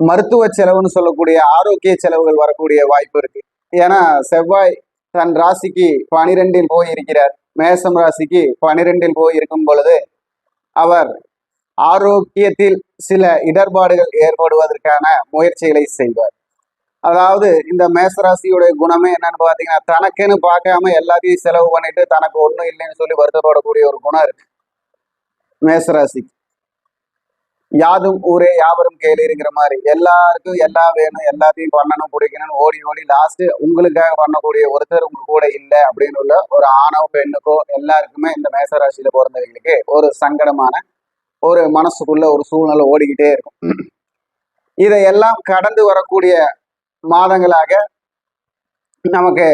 மருத்துவ செலவுன்னு சொல்லக்கூடிய ஆரோக்கிய செலவுகள் வரக்கூடிய வாய்ப்பு இருக்கு. ஏன்னா செவ்வாய் தன் ராசிக்கு 12 போய் இருக்கிறார். மேசம் ராசிக்கு 12 போய் இருக்கும் பொழுது அவர் ஆரோக்கியத்தில் சில இடர்பாடுகள் ஏற்படுவதற்கான முயற்சிகளை செய்வார். அதாவது இந்த மேசராசியுடைய குணமே என்னன்னு பாத்தீங்கன்னா, தனக்குன்னு பார்க்காம எல்லாத்தையும் செலவு பண்ணிட்டு தனக்கு ஒண்ணும் இல்லைன்னு சொல்லி வருத்தப்படக்கூடிய ஒரு குணம் இருக்கு மேசராசிக்கு. யாதும் ஊரே யாவரும் கேளுங்கிற மாதிரி எல்லாருக்கும் எல்லாம் வேணும், எல்லாத்தையும் பண்ணணும், பிடிக்கணும்னு ஓடி ஓடி லாஸ்ட் உங்களுக்காக பண்ணக்கூடிய ஒருத்தர் உங்க கூட இல்லை அப்படின்னு உள்ள ஒரு ஆணோ பெண்ணுக்கோ எல்லாருக்குமே இந்த மேசராசியில பிறந்தவங்களுக்கு ஒரு சங்கடமான ஒரு மனசுக்குள்ள ஒரு சூழ்நிலை ஓடிக்கிட்டே இருக்கும். இதையெல்லாம் கடந்து வரக்கூடிய மாதங்களாக நமக்கு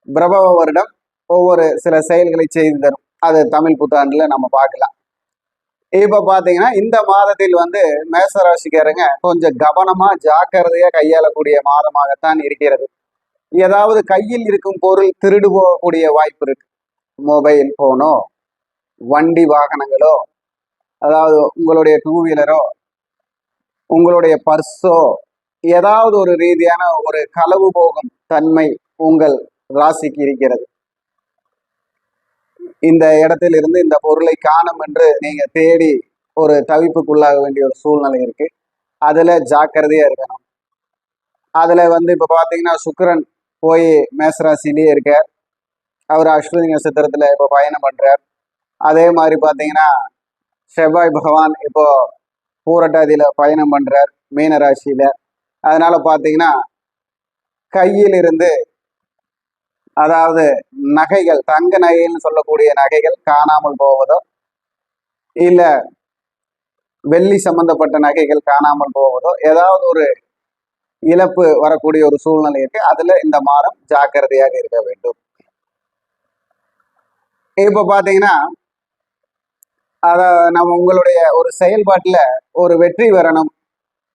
பிரபவ வருடம் ஒவ்வொரு சில செயல்களை செய்து தரும். அது தமிழ் புத்தாண்டுல நம்ம பார்க்கலாம். இப்ப பாத்தீங்கன்னா இந்த மாதத்தில் வந்து மேசராசிக்காரங்க கொஞ்சம் கவனமா ஜாக்கிரதையா கையாளக்கூடிய மாதமாகத்தான் இருக்கிறது. ஏதாவது கையில் இருக்கும் பொருள் திருடு போகக்கூடிய வாய்ப்பு இருக்கு. மொபைல் போனோ, வண்டி வாகனங்களோ, அதாவது உங்களுடைய டூ வீலரோ, உங்களுடைய பர்ஸோ, ஏதாவது ஒரு ரீதியான ஒரு களவு போகும் தன்மை உங்கள் ராசிக்கு இருக்கிறது. இந்த இடத்தில் இருந்து இந்த பொருளை காணும் என்று நீங்க தேடி ஒரு தவிப்புக்குள்ளாக வேண்டிய ஒரு சூழ்நிலை இருக்கு. அதுல ஜாக்கிரதையா இருக்கணும். அதுல வந்து இப்ப பாத்தீங்கன்னா சுக்கிரன் போய் மேசராசிலேயே இருக்க, அவர் அஸ்வினி நட்சத்திரத்துல இப்போ பயணம் பண்றார். அதே மாதிரி பாத்தீங்கன்னா செவ்வாய் பகவான் இப்போ பூரட்டாதியில பயணம் பண்றார் மீன ராசியில. அதனால பாத்தீங்கன்னா கையில் இருந்து அதாவது நகைகள், தங்க நகைகள்னு சொல்லக்கூடிய நகைகள் காணாமல் போவதோ, இல்ல வெள்ளி சம்பந்தப்பட்ட நகைகள் காணாமல் போவதோ, ஏதாவது ஒரு இழப்பு வரக்கூடிய ஒரு சூழ்நிலை இருக்கு. அதுல இந்த மாதம் ஜாக்கிரதையாக இருக்க வேண்டும். இப்ப பாத்தீங்கன்னா அத நம்ம உங்களுடைய ஒரு செயல்பாட்டுல ஒரு வெற்றி வரணும்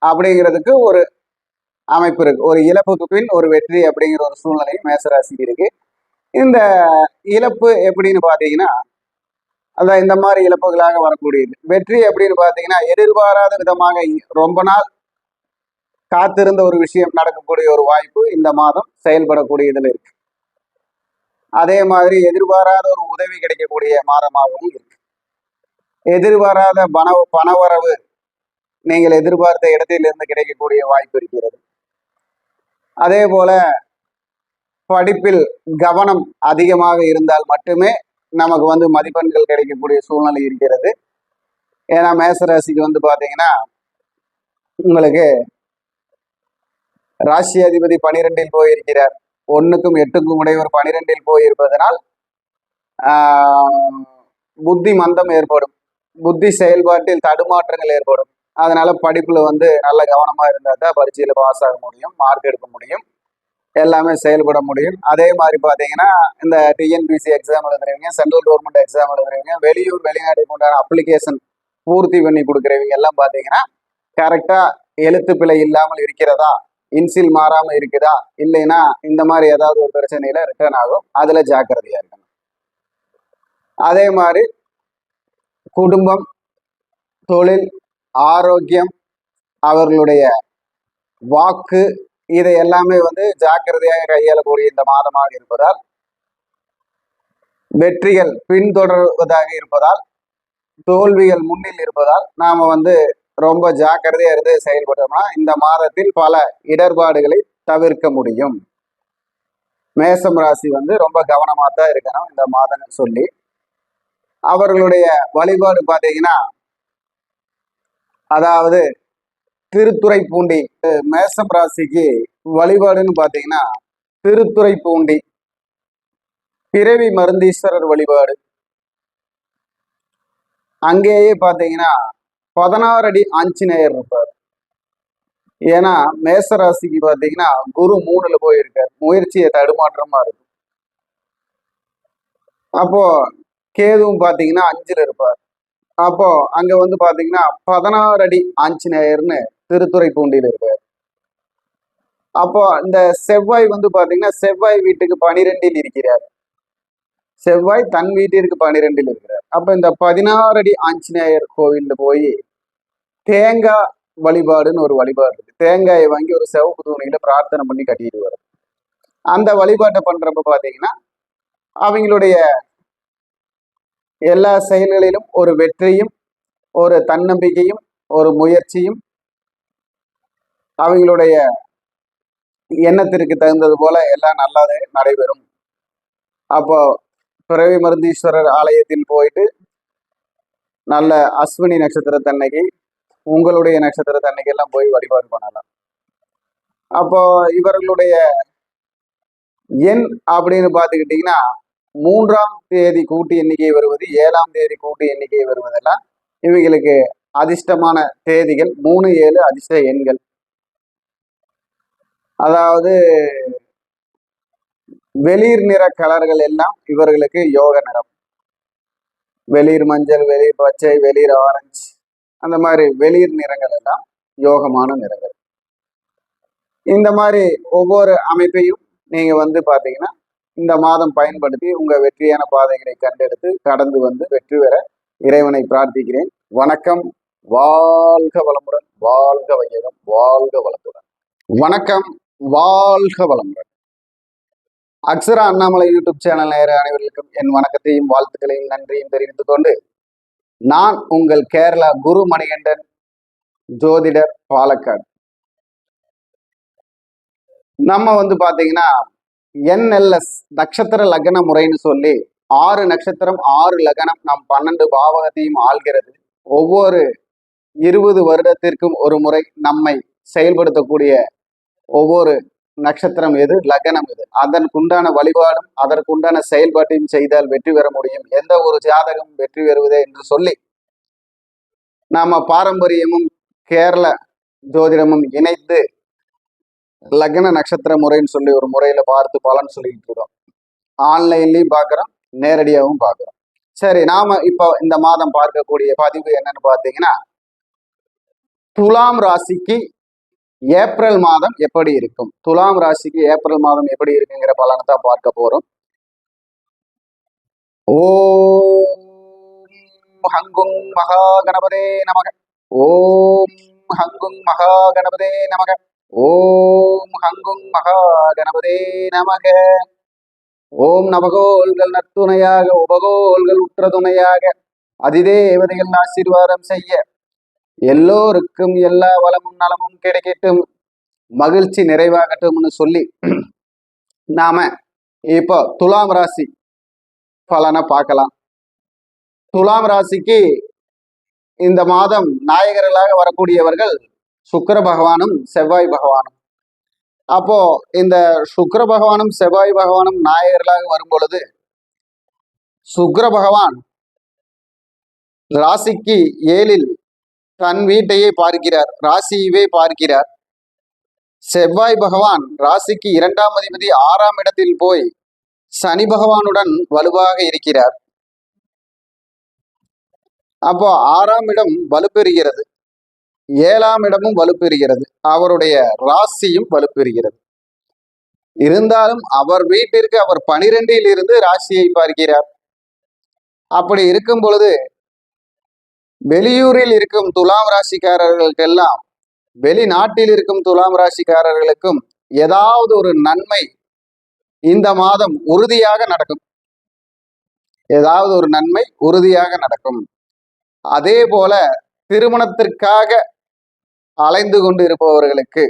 அப்படிங்கிறதுக்கு ஒரு அமைப்பு இருக்கு. ஒரு இழப்புக்கு பின் ஒரு வெற்றி அப்படிங்கிற ஒரு சூழ்நிலை மேசராசிக்கு இருக்கு. இந்த இழப்பு எப்படின்னு பாத்தீங்கன்னா, அதான் இந்த மாதிரி இழப்புகளாக வரக்கூடியது. வெற்றி அப்படின்னு பாத்தீங்கன்னா எதிர்பாராத விதமாக ரொம்ப நாள் காத்திருந்த ஒரு விஷயம் நடக்கக்கூடிய ஒரு வாய்ப்பு இந்த மாதம் செயல்படக்கூடியதுல இருக்கு. அதே மாதிரி எதிர்பாராத ஒரு உதவி கிடைக்கக்கூடிய மாதமாகவும் இருக்கு. எதிர்பாராத பணவரவு நீங்கள் எதிர்பார்த்த இடத்திலிருந்து கிடைக்கக்கூடிய வாய்ப்பு இருக்கிறது. அதே போல படிப்பில் கவனம் அதிகமாக இருந்தால் மட்டுமே நமக்கு வந்து மதிப்பெண்கள் கிடைக்கக்கூடிய சூழ்நிலை இருக்கிறது. ஏன்னா மேசராசிக்கு வந்து பாத்தீங்கன்னா உங்களுக்கு ராசி அதிபதி 12 போயிருக்கிறார். 1க்கும் 8க்கும் உடையவர் 12 போயிருப்பதனால் புத்தி மந்தம் ஏற்படும், புத்தி செயல்பாட்டில் தடுமாற்றங்கள் ஏற்படும். அதனால படிப்புல வந்து நல்ல கவனமா இருந்தா தான் பரீட்சையில பாஸ் ஆக முடியும், மார்க் எடுக்க முடியும், எல்லாமே செயல்பட முடியும். அதே மாதிரி பாத்தீங்கன்னா இந்த டிஎன்பிசி எக்ஸாம் எழுதுறவங்க, சென்ட்ரல் கவர்மெண்ட் எக்ஸாம் எழுதுறவங்க, வெளியூர் வெளிநாட்டுக்கு உண்டான அப்ளிகேஷன் பூர்த்தி பண்ணி கொடுக்குறவங்க எல்லாம் பாத்தீங்கன்னா கரெக்டா எழுத்து பிழை இல்லாமல் இருக்கிறதா, இன்சில் மாறாம இருக்குதா, இல்லைன்னா இந்த மாதிரி ஏதாவது ஒரு பிரச்சனையில ரிட்டர்ன் ஆகும். அதுல ஜாக்கிரதையா இருக்கணும். அதே மாதிரி குடும்பம், தொழில், ஆரோக்கியம், அவர்களுடைய வாக்கு, இதை எல்லாமே வந்து ஜாக்கிரதையாக கையாளக்கூடிய இந்த மாதமாக இருப்பதால், வெற்றிகள் பின்தொடர்வதாக இருப்பதால், தோல்விகள் முன்னில் இருப்பதால் நாம வந்து ரொம்ப ஜாக்கிரதையா இருந்து செயல்பட்டோம்னா இந்த மாதத்தில் பல இடர்பாடுகளை தவிர்க்க முடியும். மேசம் ராசி வந்து ரொம்ப கவனமா தான் இருக்கணும் இந்த மாதம் சொல்லி. அவர்களுடைய வழிபாடு பாத்தீங்கன்னா, அதாவது திருத்துறைப்பூண்டி, மேசம் ராசிக்கு வழிபாடுன்னு பாத்தீங்கன்னா திருத்துறைப்பூண்டி பிறவி மருந்தீஸ்வரர் வழிபாடு. அங்கேயே பாத்தீங்கன்னா 16 அடி ஆஞ்சநேயர் இருப்பார். ஏன்னா மேசராசிக்கு பாத்தீங்கன்னா குரு 3ல போயிருக்கார், முயற்சியை தடுமாற்றமா இருக்கும். அப்போ கேதுவும் பாத்தீங்கன்னா 5ல இருப்பார். அப்போ அங்க வந்து பாத்தீங்கன்னா 16 அடி ஆஞ்சநேயர்னு திருத்துறைப்பூண்டியில இருக்கார். அப்போ இந்த செவ்வாய் வந்து பாத்தீங்கன்னா செவ்வாய் வீட்டுக்கு 12 இருக்கிறார். செவ்வாய் தன் வீட்டிற்கு 12 இருக்கிறார். அப்ப இந்த 16 அடி ஆஞ்சநேயர் கோவில்ல போய் தேங்காய் வழிபாடுன்னு ஒரு வழிபாடு இருக்கு. தேங்காயை வாங்கி ஒரு சிவப்பு துணியில பிரார்த்தனை பண்ணி கட்டிட்டு வரும். அந்த வழிபாட்டை பண்றப்ப பாத்தீங்கன்னா அவங்களுடைய எல்லா செயல்களிலும் ஒரு வெற்றியும் ஒரு தன்னம்பிக்கையும் ஒரு முயற்சியும் அவங்களுடைய எண்ணத்திற்கு தகுந்தது போல எல்லாம் நல்லாவே நடைபெறும். அப்போ பிறவி மருந்தீஸ்வரர் ஆலயத்தில் போயிட்டு நல்ல அஸ்வினி நட்சத்திரத்தன்னைக்கு உங்களுடைய நட்சத்திரத்தன்னைக்கு எல்லாம் போய் வழிபாடு பண்ணலாம். அப்போ இவர்களுடைய எண் அப்படின்னு பார்த்துக்கிட்டிங்கன்னா 3ஆம் தேதி கூட்டு எண்ணிக்கை வருவது, 7ஆம் தேதி கூட்டு எண்ணிக்கை வருவதெல்லாம் இவங்களுக்கு அதிர்ஷ்டமான தேதிகள். 3, 7 அதிர்ஷ்ட எண்கள். அதாவது வெளிர் நிற கலர்கள் எல்லாம் இவர்களுக்கு யோக நிறம். வெளிர் மஞ்சள், வெளிர் பச்சை, வெளிர் ஆரஞ்சு, அந்த மாதிரி வெளிர் நிறங்கள் எல்லாம் யோகமான நிறங்கள். இந்த மாதிரி ஒவ்வொரு அமைப்பையும் நீங்க வந்து பாத்தீங்கன்னா இந்த மாதம் பயன்படுத்தி உங்க வெற்றியான பாதைகளை கண்டெடுத்து கடந்து வந்து வெற்றி பெற இறைவனை பிரார்த்திக்கிறேன். வணக்கம். வாழ்க வளமுடன், வாழ்க வையகம், வாழ்க வளத்துடன். வணக்கம், வாழ்க வளமுடன். அக்ஷரா அண்ணாமலை யூடியூப் சேனல் நேர அனைவர்களுக்கும் என் வணக்கத்தையும் வாழ்த்துக்களையும் நன்றியும் தெரிவித்துக் கொண்டு, நான் உங்கள் கேரளா குரு மணிகண்டன், ஜோதிடர், பாலக்காடு. நம்ம வந்து பாத்தீங்கன்னா NLS நட்சத்திர லக்ன முறைன்னு சொல்லி 6 நட்சத்திரம் 6 லக்னம் நம் 12 பாவகத்தையும் ஆள்கிறது. ஒவ்வொரு 20 வருடத்திற்கும் ஒரு முறை நம்மை செயல்படுத்தக்கூடிய ஒவ்வொரு நட்சத்திரம் எது, லக்னம் எது, அதற்குண்டான வழிபாடும் அதற்குண்டான செயல்பாட்டையும் செய்தால் வெற்றி பெற முடியும். எந்த ஒரு ஜாதகம் வெற்றி பெறுவதே என்று சொல்லி நாம பாரம்பரியமும் கேரள ஜோதிடமும் இணைத்து லக்ன நட்சத்திர முறைன்னு சொல்லி ஒரு முறையில பார்த்து பலன் சொல்லிட்டு இருக்கோம். ஆன்லைன்லயும் பார்க்குறோம், நேரடியாகவும் பார்க்குறோம். சரி, நாம இப்போ இந்த மாதம் பார்க்கக்கூடிய பதிவு என்னன்னு பார்த்தீங்கன்னா, துலாம் ராசிக்கு ஏப்ரல் மாதம் எப்படி இருக்கும், துலாம் ராசிக்கு ஏப்ரல் மாதம் எப்படி இருக்குங்கிற பலனை தான் பார்க்க போறோம். ஓம் ஹங்குங் மகா கணபதே நமக. ஓம் ஹங்குங் மகா கணபதே நமக. ஓம் ஹங்குங் மகா கணபதே நமக. ஓம் நவகோள்கள் நற்துணையாக உபகோள்கள் உற்ற துணையாக அதிதேவதைகள் ஆசீர்வாதம் செய்ய எல்லோருக்கும் எல்லா வளமும் நலமும் கிடைக்கட்டும், மகிழ்ச்சி நிறைவாகட்டும்னு சொல்லி நாம இப்போ துலாம் ராசி பலனை பார்க்கலாம். துலாம் ராசிக்கு இந்த மாதம் நாயகர்களாக வரக்கூடியவர்கள் சுக்கிர பகவானும் செவ்வாய் பகவானும். அப்போ இந்த சுக்கிர பகவானும் செவ்வாய் பகவானும் நாயகர்களாக வரும் பொழுது சுக்கிர பகவான் ராசிக்கு 7ல் தன் வீட்டையே பார்க்கிறார், ராசியவே பார்க்கிறார். செவ்வாய் பகவான் ராசிக்கு 2ஆம் அதிபதி 6ஆம் இடத்தில் போய் சனி பகவானுடன் வலுவாக இருக்கிறார். அப்போ 6ஆம் இடம் வலுப்பெறுகிறது, 7ஆம் இடமும் வலுப்பெறுகிறது, அவருடைய ராசியும் வலுப்பெறுகிறது. இருந்தாலும் அவர் வீட்டிற்கு அவர் 12ல் இருந்து ராசியை பார்க்கிறார். அப்படி இருக்கும் பொழுது வெளியூரில் இருக்கும் துலாம் ராசிக்காரர்களுக்கெல்லாம், வெளிநாட்டில் இருக்கும் துலாம் ராசிக்காரர்களுக்கும் ஏதாவது ஒரு நன்மை இந்த மாதம் உறுதியாக நடக்கும். ஏதாவது ஒரு நன்மை உறுதியாக நடக்கும். அதே போல திருமணத்திற்காக அலைந்து கொண்டு இருப்பவர்களுக்கு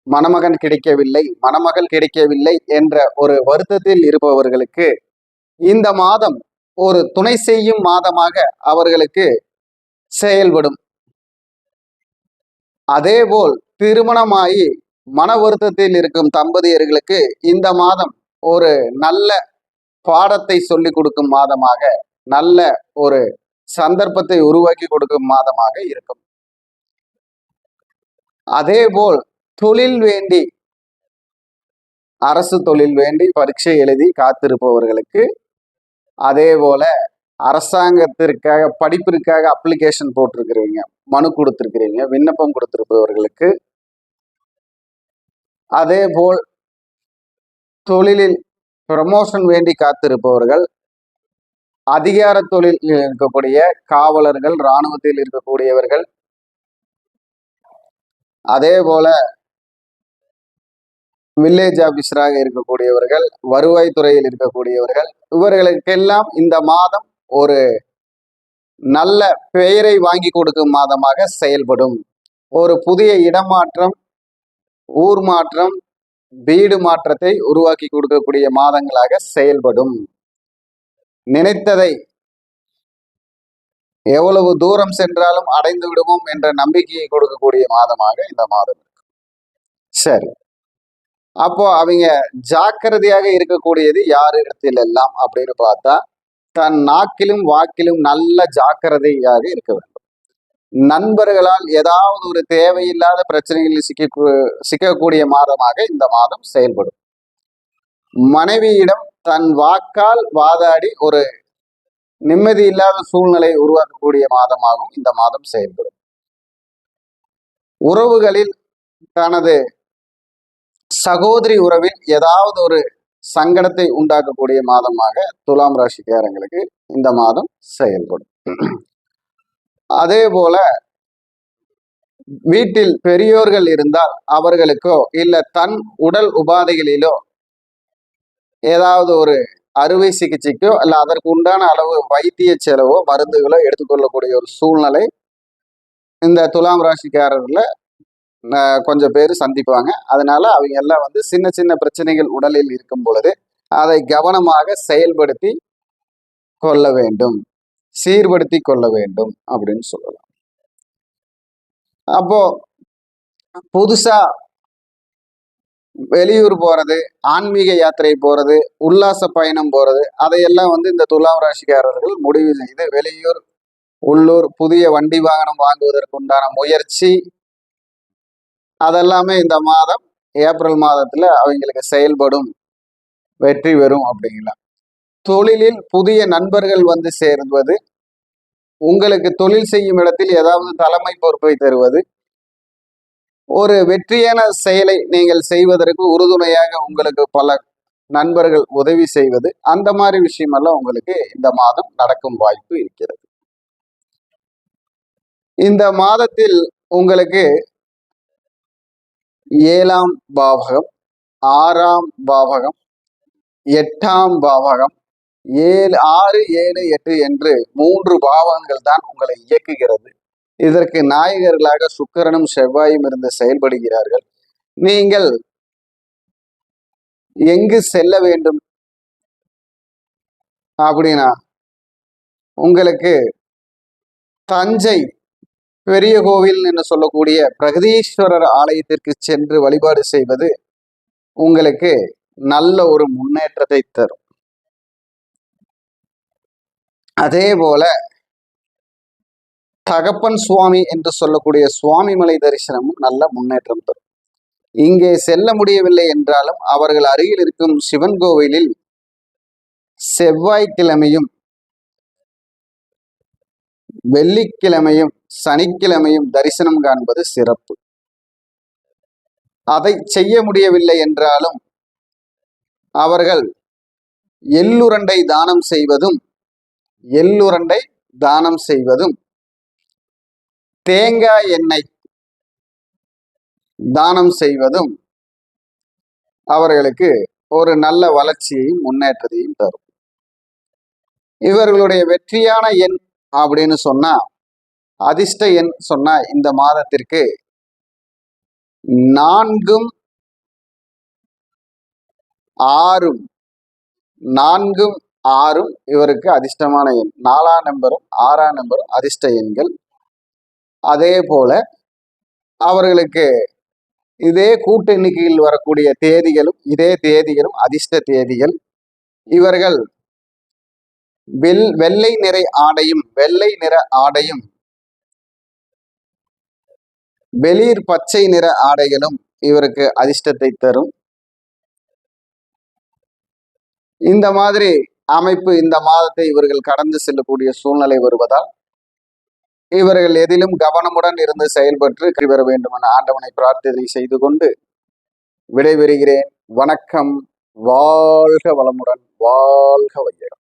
மணமகன் கிடைக்கவில்லை, மணமகள் கிடைக்கவில்லை என்ற ஒரு வருத்தத்தில் இருப்பவர்களுக்கு இந்த மாதம் ஒரு துணை செய்யும் மாதமாக அவர்களுக்கு செயல்படும். அதேபோல் திருமணமாகி மன வருத்தத்தில் இருக்கும் தம்பதியர்களுக்கு இந்த மாதம் ஒரு நல்ல பாடத்தை சொல்லிக் கொடுக்கும் மாதமாக, நல்ல ஒரு சந்தர்ப்பத்தை உருவாக்கி கொடுக்கும் மாதமாக இருக்கும். அதேபோல் தொழில் வேண்டி, அரசு தொழில் வேண்டி பரீட்சை எழுதி காத்திருப்பவர்களுக்கு, அதே போல அரசாங்கத்திற்காக படிப்பிற்காக அப்ளிகேஷன் போட்டிருக்கிறீங்க, மனு கொடுத்திருக்கிறீங்க, விண்ணப்பம் கொடுத்திருப்பவர்களுக்கு, அதே போல் தொழிலில் ப்ரமோஷன் வேண்டி காத்திருப்பவர்கள், அதிகார தொழில் இருக்கக்கூடிய காவலர்கள், இராணுவத்தில் இருக்கக்கூடியவர்கள், அதே போல வில்லேஜ் ஆபீசராக இருக்கக்கூடியவர்கள், வருவாய்த்துறையில் இருக்கக்கூடியவர்கள், இவர்களுக்கெல்லாம் இந்த மாதம் ஒரு நல்ல பெயரை வாங்கி கொடுக்கும் மாதமாக செயல்படும். ஒரு புதிய இடமாற்றம், ஊர் மாற்றம், வீடு மாற்றத்தை உருவாக்கி கொடுக்கக்கூடிய மாதங்களாக செயல்படும். நினைத்ததை எவ்வளவு தூரம் சென்றாலும் அடைந்து விடுவோம் என்ற நம்பிக்கையை கொடுக்கக்கூடிய மாதமாக இந்த மாதம் இருக்கு. சரி, அப்போ அவங்க ஜாக்கிரதையாக இருக்கக்கூடியது யார் இடத்தில் எல்லாம் அப்படின்னு பார்த்தா, தன் நாக்கிலும் வாக்கிலும் நல்ல ஜாக்கிரதையாக இருக்க வேண்டும். நண்பர்களால் ஏதாவது ஒரு தேவையில்லாத பிரச்சனைகளில் சிக்கக்கூடிய மாதமாக இந்த மாதம் செயல்படும். மனைவியிடம் தன் வாக்கால் வாதாடி ஒரு நிம்மதி இல்லாத சூழ்நிலை உருவாக்கக்கூடிய மாதமாகவும் இந்த மாதம் செயல்படும். உறவுகளில் தனது சகோதரி உறவில் ஏதாவது ஒரு சங்கடத்தை உண்டாக்கக்கூடிய மாதமாக துலாம் ராசிக்காரங்களுக்கு இந்த மாதம் செயல்படும். அதே போல வீட்டில் பெரியோர்கள் இருந்தால் அவர்களுக்கோ இல்ல தன் உடல் உபாதைகளிலோ ஏதாவது ஒரு அறுவை சிகிச்சைக்கோ அல்ல அதற்கு உண்டான அளவு வைத்திய செலவோ மருந்துகளோ எடுத்துக்கொள்ளக்கூடிய ஒரு சூழ்நிலை இந்த துலாம் ராசிக்காரர்ல கொஞ்சம் பேர் சந்திப்பாங்க. அதனால அவங்க எல்லாம் சின்ன சின்ன பிரச்சனைகள் உடலில் இருக்கும் பொழுது அதை கவனமாக செயல்படுத்தி கொள்ள வேண்டும், சீர்படுத்தி கொள்ள வேண்டும் அப்படின்னு சொல்லலாம். அப்போ புதுசா வெளியூர் போறது, ஆன்மீக யாத்திரை போறது, உல்லாச பயணம் போறது, அதையெல்லாம் இந்த துலாம் ராசிக்காரர்கள் முடிவு செய்து வெளியூர், உள்ளூர் புதிய வண்டி வாகனம் வாங்குவதற்கு உண்டான முயற்சி அதெல்லாமே இந்த மாதம் ஏப்ரல் மாதத்துல அவங்களுக்கு செயல்படும், வெற்றி பெறும் அப்படிங்கலாம். தொழிலில் புதிய நண்பர்கள் சேர்வது, உங்களுக்கு தொழில் செய்யும் இடத்தில் ஏதாவது தலைமை பொறுப்பை தருவது, ஒரு வெற்றியான செயலை நீங்கள் செய்வதற்கு உறுதுணையாக உங்களுக்கு பல நண்பர்கள் உதவி செய்வது, அந்த மாதிரி விஷயமெல்லாம் உங்களுக்கு இந்த மாதம் நடக்கும் வாய்ப்பு இருக்கிறது. இந்த மாதத்தில் உங்களுக்கு 7ஆம் பாவகம், 6ஆம் பாவகம், 8ஆம் பாவகம், 6, 7, 8 என்று 3 பாவகங்கள் தான் உங்களை இயக்குகிறது. இதற்கு நாயகர்களாக சுக்கிரனும் செவ்வாயும் இருந்து செயல்படுகிறார்கள். நீங்கள் எங்கு செல்ல வேண்டும் அப்படின்னா, உங்களுக்கு தஞ்சை பெரிய கோவில் என்று சொல்லக்கூடிய பிரகதீஸ்வரர் ஆலயத்திற்கு சென்று வழிபாடு செய்வது உங்களுக்கு நல்ல ஒரு முன்னேற்றத்தை தரும். அதே போல தகப்பன் சுவாமி என்று சொல்லக்கூடிய சுவாமி மலை தரிசனமும் நல்ல முன்னேற்றம் தரும். இங்கே செல்ல முடியவில்லை என்றாலும் அவர்கள் அருகில் இருக்கும் சிவன் கோவிலில் செவ்வாய்க்கிழமையும் வெள்ளிக்கிழமையும் சனிக்கிழமையும் தரிசனம் காண்பது சிறப்பு. அதை செய்ய முடியவில்லை என்றாலும் அவர்கள் எள்ளுரண்டை தானம் செய்வதும் தேங்காய் எண்ணெய் தானம் செய்வதும் அவர்களுக்கு ஒரு நல்ல வளர்ச்சியையும் முன்னேற்றத்தையும் தரும். இவர்களுடைய வெற்றியான எண் அப்படின்னு சொன்னா, அதிர்ஷ்ட எண் சொன்னா இந்த மாதத்திற்கு 4ம் 6ம் 4ம் 6ம் இவருக்கு அதிர்ஷ்டமான எண். 4ஆம் நம்பரும் 6ஆம் நம்பரும் அதிர்ஷ்ட எண்கள். அதே போல அவர்களுக்கு இதே கூட்டு எண்ணிக்கையில் வரக்கூடிய தேதிகளும் இதே தேதிகளும் அதிர்ஷ்ட தேதிகள். இவர்கள் வெள்ளை நிற ஆடையும் வெளிர் பச்சை நிற ஆடைகளும் இவருக்கு அதிர்ஷ்டத்தை தரும். இந்த மாதிரி அமைப்பு இந்த மாதத்தை இவர்கள் கடந்து செல்லக்கூடிய சூழ்நிலை வருவதால் இவர்கள் எதிலும் கவனமுடன் இருந்து செயல்பட்டு கைவர வேண்டும் என ஆண்டவனை பிரார்த்தனை செய்து கொண்டு விடைபெறுகிறேன். வணக்கம். வாழ்க வளமுடன், வாழ்க வையகம்.